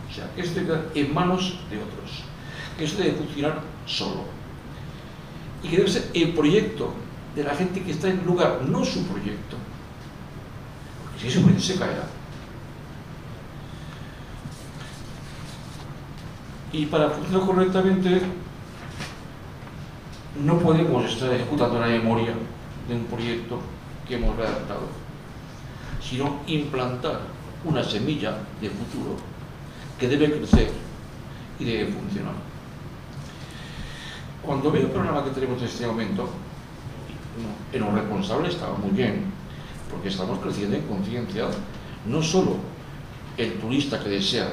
O sea, que esto queda en manos de otros, que esto debe funcionar solo y que debe ser el proyecto de la gente que está en el lugar, no su proyecto, porque si ese proyecto se caerá. Y para funcionar correctamente no podemos estar ejecutando la memoria de un proyecto que hemos redactado, sino implantar una semilla de futuro que debe crecer y debe funcionar. Cuando veo el programa que tenemos en este momento, en lo responsable estaba muy bien, porque estamos creciendo en conciencia, no solo el turista que desea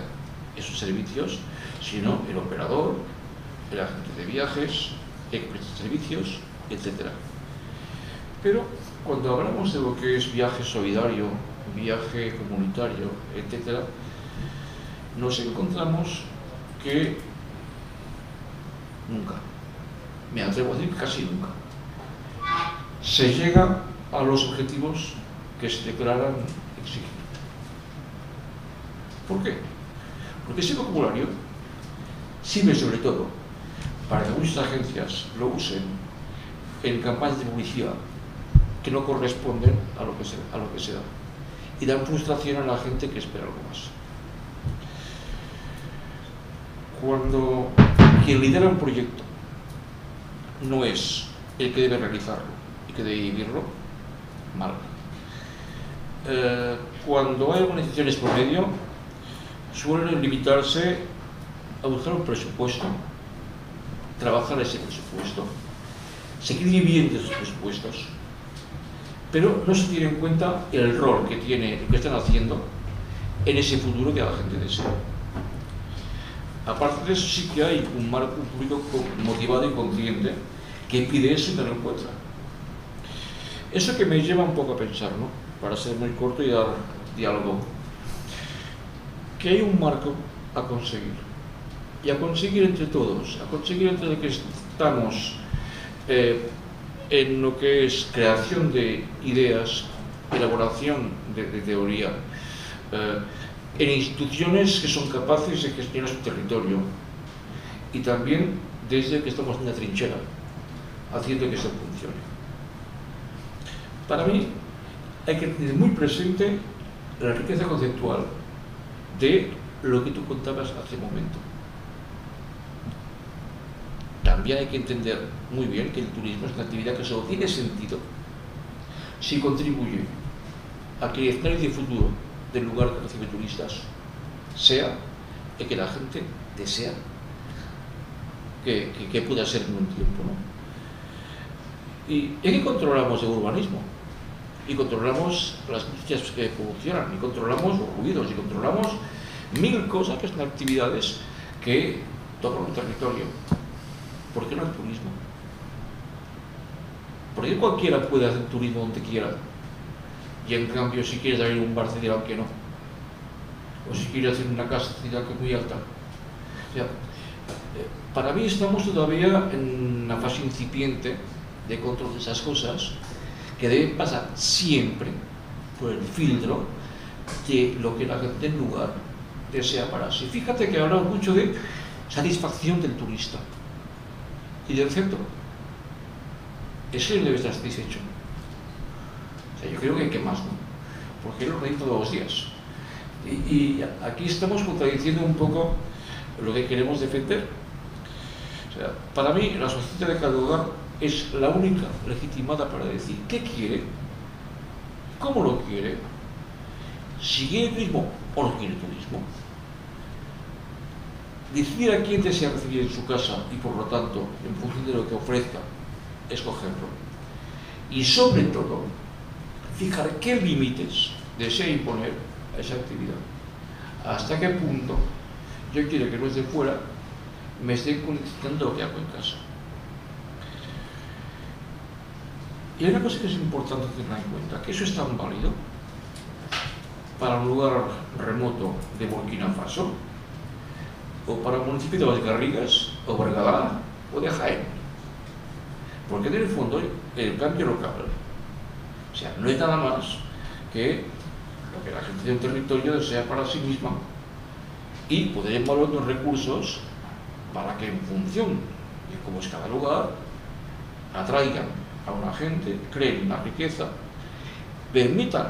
esos servicios, sino el operador, el agente de viajes, el que presta servicios, etc. Pero cuando hablamos de lo que es viaje solidario, viaje comunitario, etc., nos encontramos que nunca, me atrevo a decir que casi nunca, se llega a los objetivos que se declaran exigir. ¿Por qué? Porque ese vocabulario sirve sobre todo para que muchas agencias lo usen en campañas de publicidad que no corresponden a lo que se da y dan frustración a la gente que espera algo más. Cuando quien lidera un proyecto no es el que debe realizarlo y que debe vivirlo, mal. Cuando hay organizaciones por medio, suelen limitarse a buscar un presupuesto, trabajar ese presupuesto, seguir viviendo esos presupuestos, pero no se tiene en cuenta el rol que están haciendo en ese futuro que la gente desea. Aparte de eso, sí que hay un marco público motivado y consciente que pide eso y no lo encuentra. Eso que me lleva un poco a pensar, ¿no? Para ser muy corto y dar diálogo, que hay un marco a conseguir, y a conseguir entre todos, a conseguir entre los que estamos en lo que es creación de ideas, elaboración de teoría, en instituciones que son capaces de gestionar su territorio, y también desde que estamos en la trinchera, haciendo que eso funcione. para mí hay que tener muy presente la riqueza conceptual de lo que tú contabas hace un momento. También hay que entender muy bien que el turismo es una actividad que solo tiene sentido si contribuye a que el escenario de futuro del lugar que recibe turistas sea el que la gente desea que pueda ser en un tiempo, ¿no? Y es que controlamos el urbanismo, y controlamos las noticias que funcionan, y controlamos los ruidos, y controlamos mil cosas que son actividades que tocan un territorio. ¿Por qué no el turismo? ¿Por qué cualquiera puede hacer turismo donde quiera? Y en cambio, si quieres abrir un bar, te dirán que no. O si quieres hacer una casa, te dirán que es muy alta. O sea, para mí estamos todavía en una fase incipiente de control de esas cosas que deben pasar siempre por el filtro de lo que la gente en lugar desea para sí. Fíjate que hablamos mucho de satisfacción del turista y del centro. Ese debe estar satisfecho. O sea, yo creo que hay que más, ¿no? Porque él lo realiza todos los días. Y aquí estamos contradiciendo un poco lo que queremos defender. O sea, para mí, la sociedad de cada lugar es la única legitimada para decir qué quiere, cómo lo quiere, si quiere turismo o no quiere turismo. Decidir a quién desea recibir en su casa y, por lo tanto, en función de lo que ofrezca, escogerlo. Y, sobre todo, fijar qué límites desea imponer a esa actividad. Hasta qué punto yo quiero que los de fuera me estén condicionando lo que hago en casa. Y hay una cosa que es importante tener en cuenta, que eso es tan válido para un lugar remoto de Burkina Faso, o para el municipio de Las Garrigas, o Bergadá, o de Jaén. Porque en el fondo el cambio local, o sea, no es nada más que lo que la gente de un territorio desea para sí misma y poder evaluar los recursos para que en función de cómo es cada lugar atraigan a una gente, creen una riqueza, permitan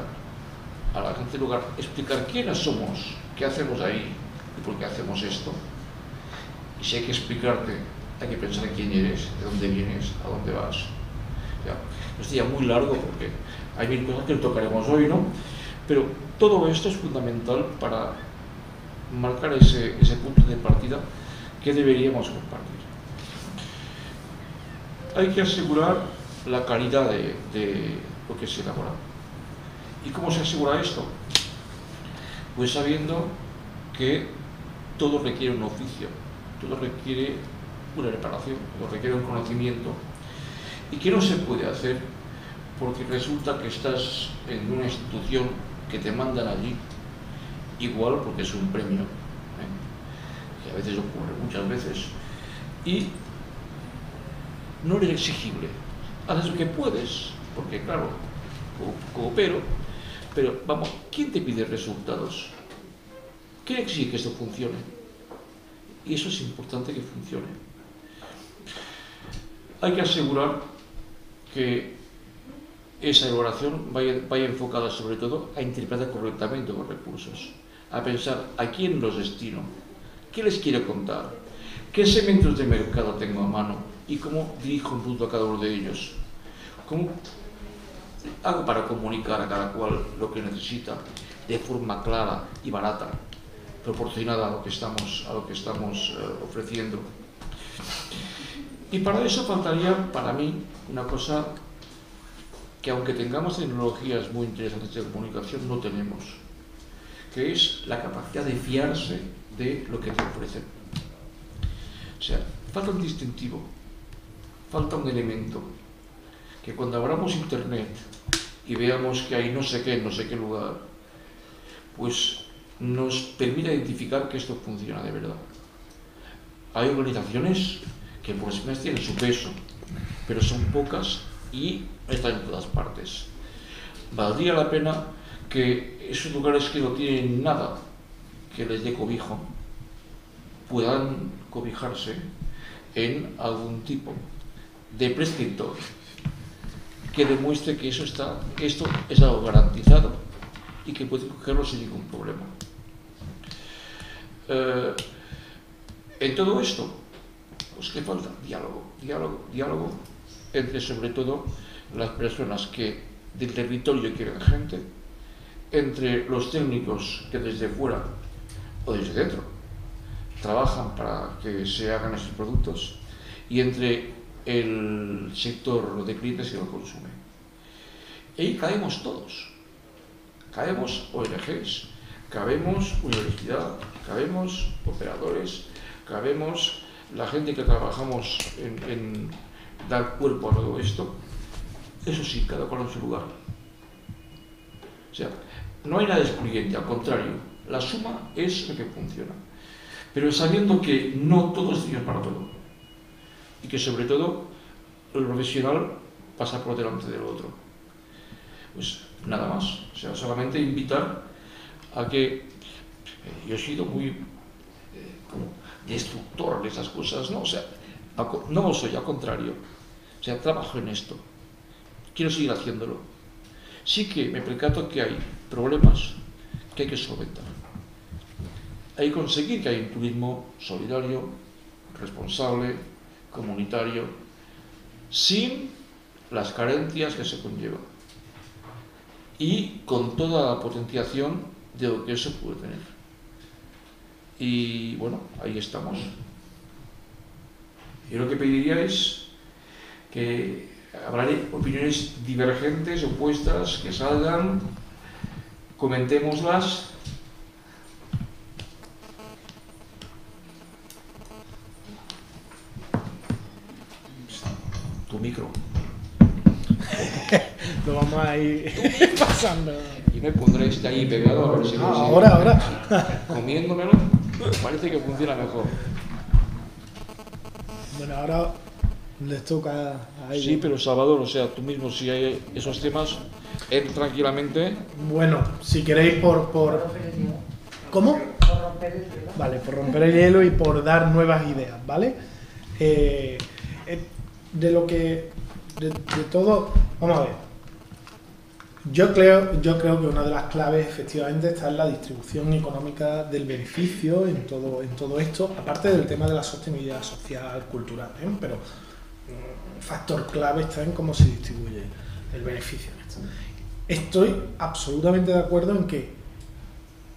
a la gente del lugar explicar quiénes somos, qué hacemos ahí y por qué hacemos esto. Y si hay que explicarte, hay que pensar en quién eres, de dónde vienes, a dónde vas. O sea, esto ya muy largo porque hay mil cosas que tocaremos hoy, ¿no? Pero todo esto es fundamental para marcar ese punto de partida que deberíamos compartir. Hay que asegurar la calidad de lo que se elabora. ¿Y cómo se asegura esto? Pues sabiendo que todo requiere un oficio, todo requiere una preparación, todo requiere un conocimiento, y que no se puede hacer porque resulta que estás en una institución que te mandan allí, igual porque es un premio, que a veces ocurre, muchas veces, y no eres exigible. Haces lo que puedes, porque claro, coopero, pero vamos, ¿quién te pide resultados? ¿Quién exige que esto funcione? Y eso es importante que funcione. Hay que asegurar que esa elaboración vaya enfocada sobre todo a interpretar correctamente los recursos, a pensar a quién los destino, qué les quiero contar, qué segmentos de mercado tengo a mano y cómo dirijo un producto a cada uno de ellos, cómo hago para comunicar a cada cual lo que necesita de forma clara y barata, proporcionada a lo que estamos ofreciendo. Y para eso faltaría, para mí, una cosa que aunque tengamos tecnologías muy interesantes de comunicación, no tenemos, que es la capacidad de fiarse de lo que te ofrecen. O sea, falta un distintivo, falta un elemento, que cuando abramos internet y veamos que hay no sé qué, en no sé qué lugar, pues nos permite identificar que esto funciona de verdad. Hay organizaciones que por sí mismas tienen su peso, pero son pocas y están en todas partes. Valdría la pena que esos lugares que no tienen nada que les dé cobijo puedan cobijarse en algún tipo de prescriptor que demuestre que esto es algo garantizado y que puede cogerlo sin ningún problema. En todo esto, pues ¿qué falta? Diálogo entre sobre todo las personas que del territorio quieren gente, entre los técnicos que desde fuera o desde dentro trabajan para que se hagan esos productos, y entre el sector de clientes que lo consume. Y ahí caemos todos. Caemos ONGs, cabemos universidad, cabemos operadores, cabemos la gente que trabajamos en dar cuerpo a todo esto. Eso sí, cada cual en su lugar. O sea, no hay nada excluyente, al contrario, la suma es lo que funciona. Pero sabiendo que no todo es Dios para todo. Y que sobre todo el profesional pasa por delante del otro. Pues nada más. O sea, solamente invitar a que yo he sido muy como destructor de esas cosas, ¿no? O sea, no lo soy, al contrario. O sea, trabajo en esto. Quiero seguir haciéndolo. Sí que me percato que hay problemas que hay que solventar. Hay que conseguir que haya un turismo solidario, responsable, comunitario, sin las carencias que se conllevan y con toda la potenciación de lo que eso puede tener. Y bueno, ahí estamos. Yo lo que pediría es que habrá opiniones divergentes, opuestas, que salgan, comentémoslas. Tu micro. Lo vamos a ir pasando. Y me pondréis de ahí pegado a ver si ahora. Comiéndomelo, parece que funciona mejor. Bueno, ahora les toca a ellos. Sí, pero Salvador, o sea, tú mismo, si hay esos temas, tranquilamente. Bueno, si queréis por... ¿Cómo? Por romper el hielo. Vale, por romper el hielo y por dar nuevas ideas, ¿vale? De lo que... De todo... Vamos a ver. Yo creo que una de las claves efectivamente está en la distribución económica del beneficio en todo esto, aparte del tema de la sostenibilidad social, cultural, ¿eh? Pero un factor clave está en cómo se distribuye el beneficio en esto. Estoy absolutamente de acuerdo en que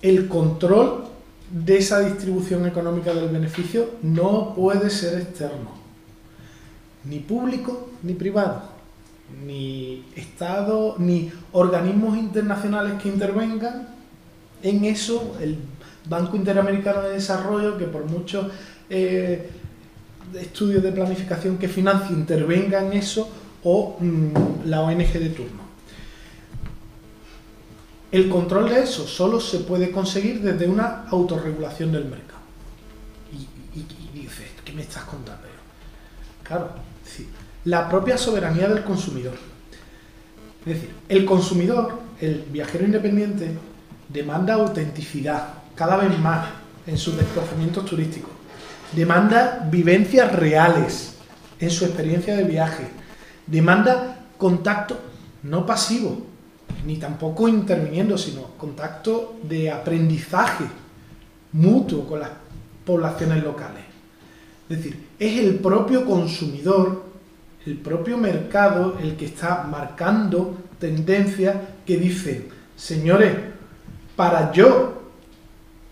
el control de esa distribución económica del beneficio no puede ser externo, ni público ni privado, ni Estado, ni organismos internacionales que intervengan en eso. El Banco Interamericano de Desarrollo, que por muchos estudios de planificación que financie intervenga en eso, o la ONG de turno. El control de eso solo se puede conseguir desde una autorregulación del mercado. Y dices, ¿qué me estás contando? Claro, sí. La propia soberanía del consumidor. Es decir, el consumidor, el viajero independiente, demanda autenticidad cada vez más en sus desplazamientos turísticos. Demanda vivencias reales en su experiencia de viaje. Demanda contacto no pasivo, ni tampoco interviniendo, sino contacto de aprendizaje mutuo con las poblaciones locales. Es decir, es el propio consumidor, el propio mercado, el que está marcando tendencias que dicen, señores, para yo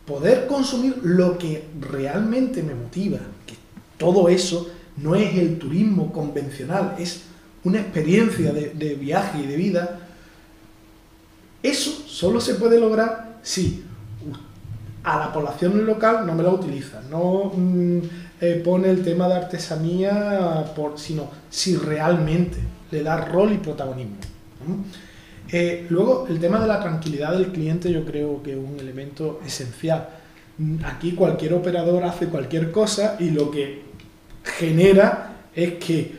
poder consumir lo que realmente me motiva, que todo eso no es el turismo convencional, es una experiencia de viaje y de vida, eso solo se puede lograr si a la población local no me la utiliza, no pone el tema de artesanía, sino si realmente le da rol y protagonismo. Luego, el tema de la tranquilidad del cliente yo creo que es un elemento esencial. Aquí cualquier operador hace cualquier cosa y lo que genera es que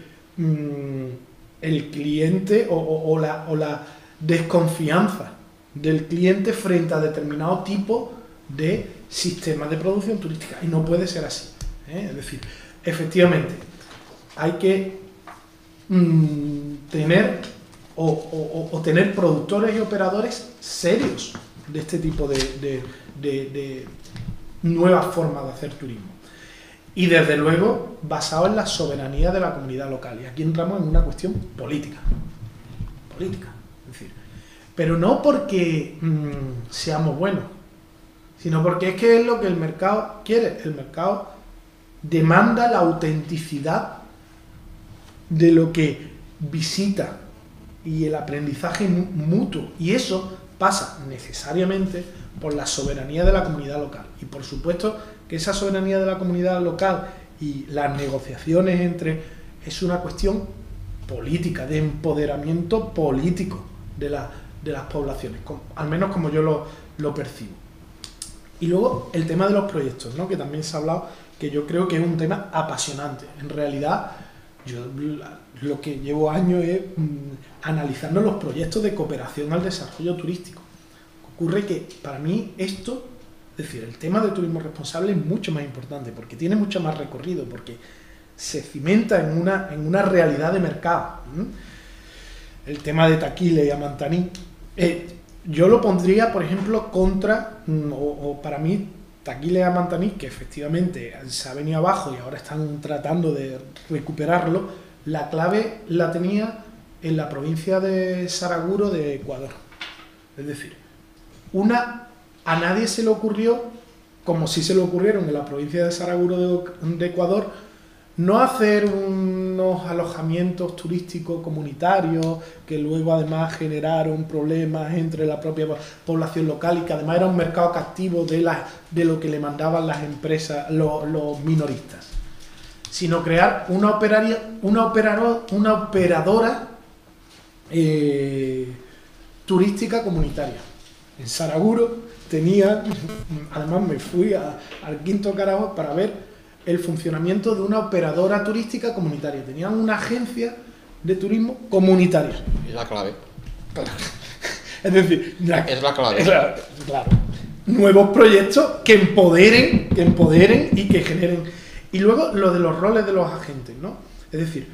el cliente o la desconfianza del cliente frente a determinado tipo de sistemas de producción turística, y no puede ser así. Es decir, efectivamente hay que tener o tener productores y operadores serios de este tipo de nuevas formas de hacer turismo. Y desde luego basado en la soberanía de la comunidad local. Y aquí entramos en una cuestión política. Política, es decir. Pero no porque seamos buenos, sino porque es que es lo que el mercado quiere. El mercado demanda la autenticidad de lo que visita y el aprendizaje mutuo. Y eso pasa necesariamente por la soberanía de la comunidad local. Y por supuesto que esa soberanía de la comunidad local y las negociaciones es una cuestión política, de empoderamiento político de las poblaciones, al menos como yo lo percibo. Y luego el tema de los proyectos, ¿no? Que también se ha hablado, que yo creo que es un tema apasionante. En realidad, yo lo que llevo años es analizando los proyectos de cooperación al desarrollo turístico. Ocurre que para mí esto, es decir, el tema del turismo responsable es mucho más importante, porque tiene mucho más recorrido, porque se cimenta en una realidad de mercado. El tema de Taquile y Amantaní, yo lo pondría, por ejemplo, contra, o para mí, Taquile y Amantaní, que efectivamente se ha venido abajo y ahora están tratando de recuperarlo, la clave la tenía en la provincia de Saraguro de Ecuador. Es decir, a nadie se le ocurrió, como si se le ocurrieron en la provincia de Saraguro de Ecuador, no hacer unos alojamientos turísticos comunitarios que luego además generaron problemas entre la propia población local y que además era un mercado captivo de lo que le mandaban las empresas, los minoristas, sino crear una operadora turística comunitaria. En Saraguro tenía, además me fui al Quinto Carajo para ver el funcionamiento de una operadora turística comunitaria. Tenían una agencia de turismo comunitaria. Es la clave. Claro. Es decir, es la clave. Claro. Nuevos proyectos que empoderen y que generen. Y luego lo de los roles de los agentes, ¿no? Es decir,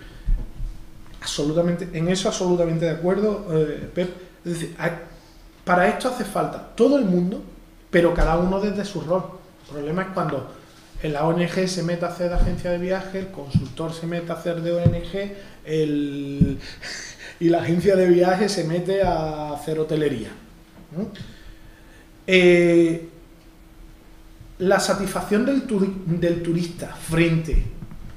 en eso absolutamente de acuerdo, Pep. Es decir, para esto hace falta todo el mundo, pero cada uno desde su rol. El problema es cuando la ONG se mete a hacer de agencia de viaje, el consultor se mete a hacer de ONG y la agencia de viaje se mete a hacer hotelería. La satisfacción del turista frente,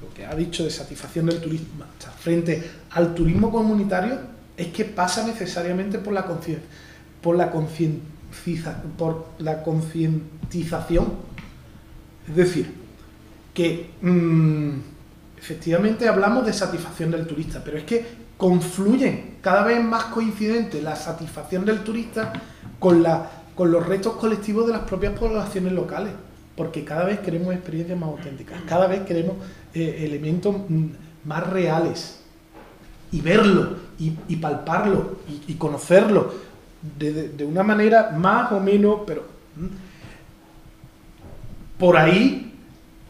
lo que ha dicho de satisfacción del turista frente al turismo comunitario, es que pasa necesariamente por la concientización. Es decir, que efectivamente hablamos de satisfacción del turista, pero es que confluyen cada vez más coincidente la satisfacción del turista con los retos colectivos de las propias poblaciones locales, porque cada vez queremos experiencias más auténticas, cada vez queremos elementos más reales, y verlo, y palparlo, y conocerlo de una manera más o menos, pero por ahí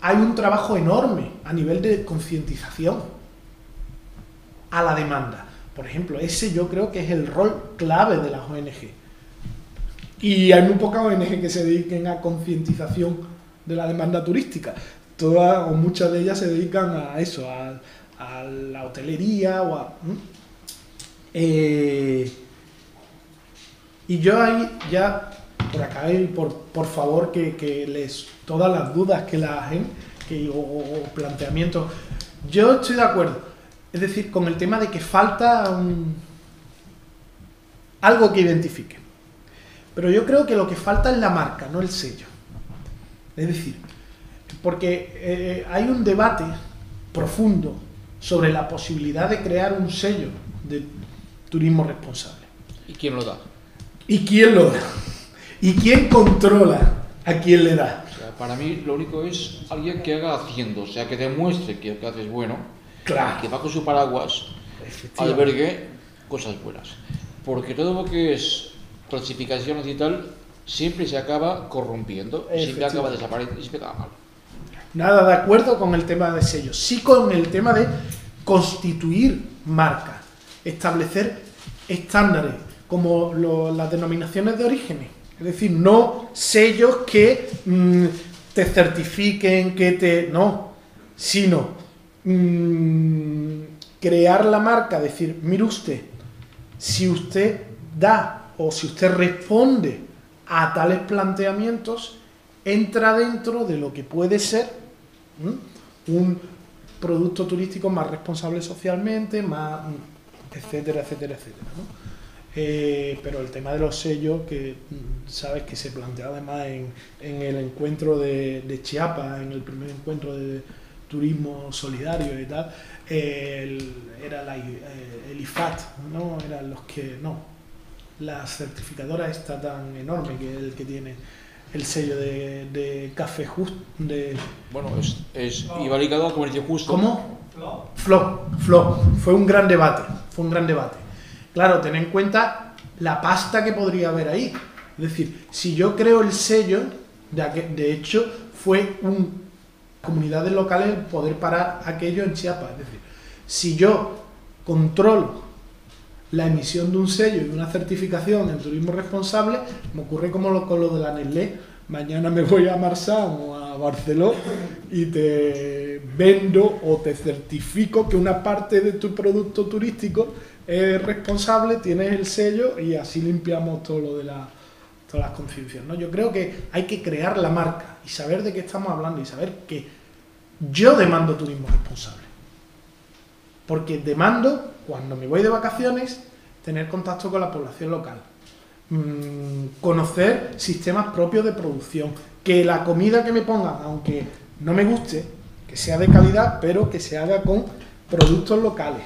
hay un trabajo enorme a nivel de concientización a la demanda. Por ejemplo, ese yo creo que es el rol clave de las ONG. Y hay muy pocas ONG que se dediquen a concientización de la demanda turística. Todas o muchas de ellas se dedican a eso, a la hotelería o a... Y yo ahí ya... por acá y por favor que todas las dudas que la hacen o planteamientos, yo estoy de acuerdo, es decir, con el tema de que falta algo que identifique, pero yo creo que lo que falta es la marca, no el sello. Es decir, porque hay un debate profundo sobre la posibilidad de crear un sello de turismo responsable. ¿Y quién lo da? ¿Y quién lo da? ¿Y quién controla a quién le da? O sea, para mí lo único es alguien que haga haciendo, o sea, que demuestre que lo que hace es bueno, claro, y que bajo su paraguas albergue cosas buenas. Porque todo lo que es clasificaciones y tal, siempre se acaba corrompiendo, siempre acaba desapareciendo y siempre acaba mal. Nada de acuerdo con el tema de sellos, sí con el tema de constituir marca, establecer estándares como las denominaciones de orígenes, es decir, no sellos que te certifiquen, no, sino crear la marca, decir, mire usted, si usted da o si usted responde a tales planteamientos, entra dentro de lo que puede ser un producto turístico más responsable socialmente, más etcétera, etcétera, etcétera, ¿no? Pero el tema de los sellos, que sabes que se planteó además en el encuentro de Chiapas, en el primer encuentro de turismo solidario y tal, era el IFAT, ¿no? Eran los que, no, la certificadora está tan enorme que es el que tiene el sello de Café Justo. Bueno, iba ligado a comercio justo. ¿Cómo? Flo. Fue un gran debate. Claro, ten en cuenta la pasta que podría haber ahí. Es decir, si yo creo el sello, de hecho, fue comunidades locales el poder parar aquello en Chiapas. Es decir, si yo controlo la emisión de un sello y de una certificación en turismo responsable, me ocurre como con lo de la Nestlé. Mañana me voy a Marsán o a Barcelona y te vendo o te certifico que una parte de tu producto turístico es responsable, tienes el sello y así limpiamos todo lo de todas las conciencias, ¿no? Yo creo que hay que crear la marca y saber de qué estamos hablando y saber que yo demando turismo responsable. Porque demando, cuando me voy de vacaciones, tener contacto con la población local, conocer sistemas propios de producción, que la comida que me pongan, aunque no me guste, que sea de calidad, pero que se haga con productos locales.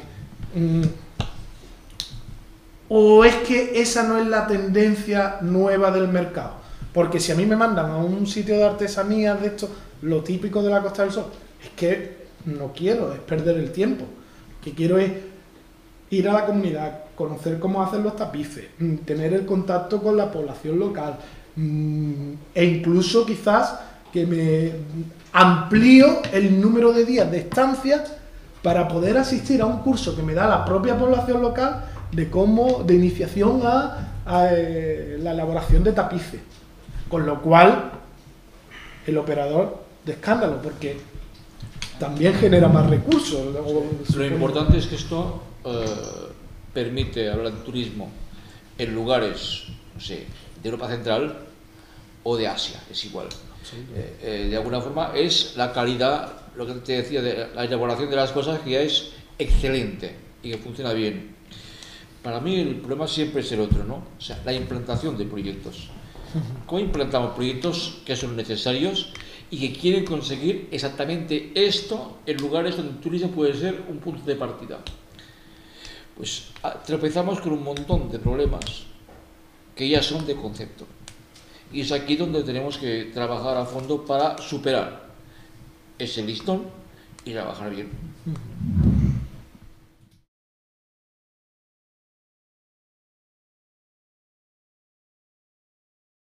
¿O es que esa no es la tendencia nueva del mercado? Porque si a mí me mandan a un sitio de artesanías de esto, lo típico de la Costa del Sol, es que no quiero, es perder el tiempo. Lo que quiero es ir a la comunidad, conocer cómo hacen los tapices, tener el contacto con la población local, e incluso quizás que me amplío el número de días de estancia para poder asistir a un curso que me da la propia población local de iniciación a la elaboración de tapices, con lo cual el operador de escándalo, porque también genera más recursos. Lo importante es que esto permite hablar de turismo en lugares, no sé, de Europa Central o de Asia, es igual. De alguna forma es la calidad, lo que te decía, de la elaboración de las cosas, que ya es excelente y que funciona bien. Para mí el problema siempre es el otro, ¿no? O sea, la implantación de proyectos. ¿Cómo implantamos proyectos que son necesarios y que quieren conseguir exactamente esto en lugares donde el turismo puede ser un punto de partida? Pues tropezamos con un montón de problemas que ya son de concepto. Y es aquí donde tenemos que trabajar a fondo para superar ese listón y trabajar bien.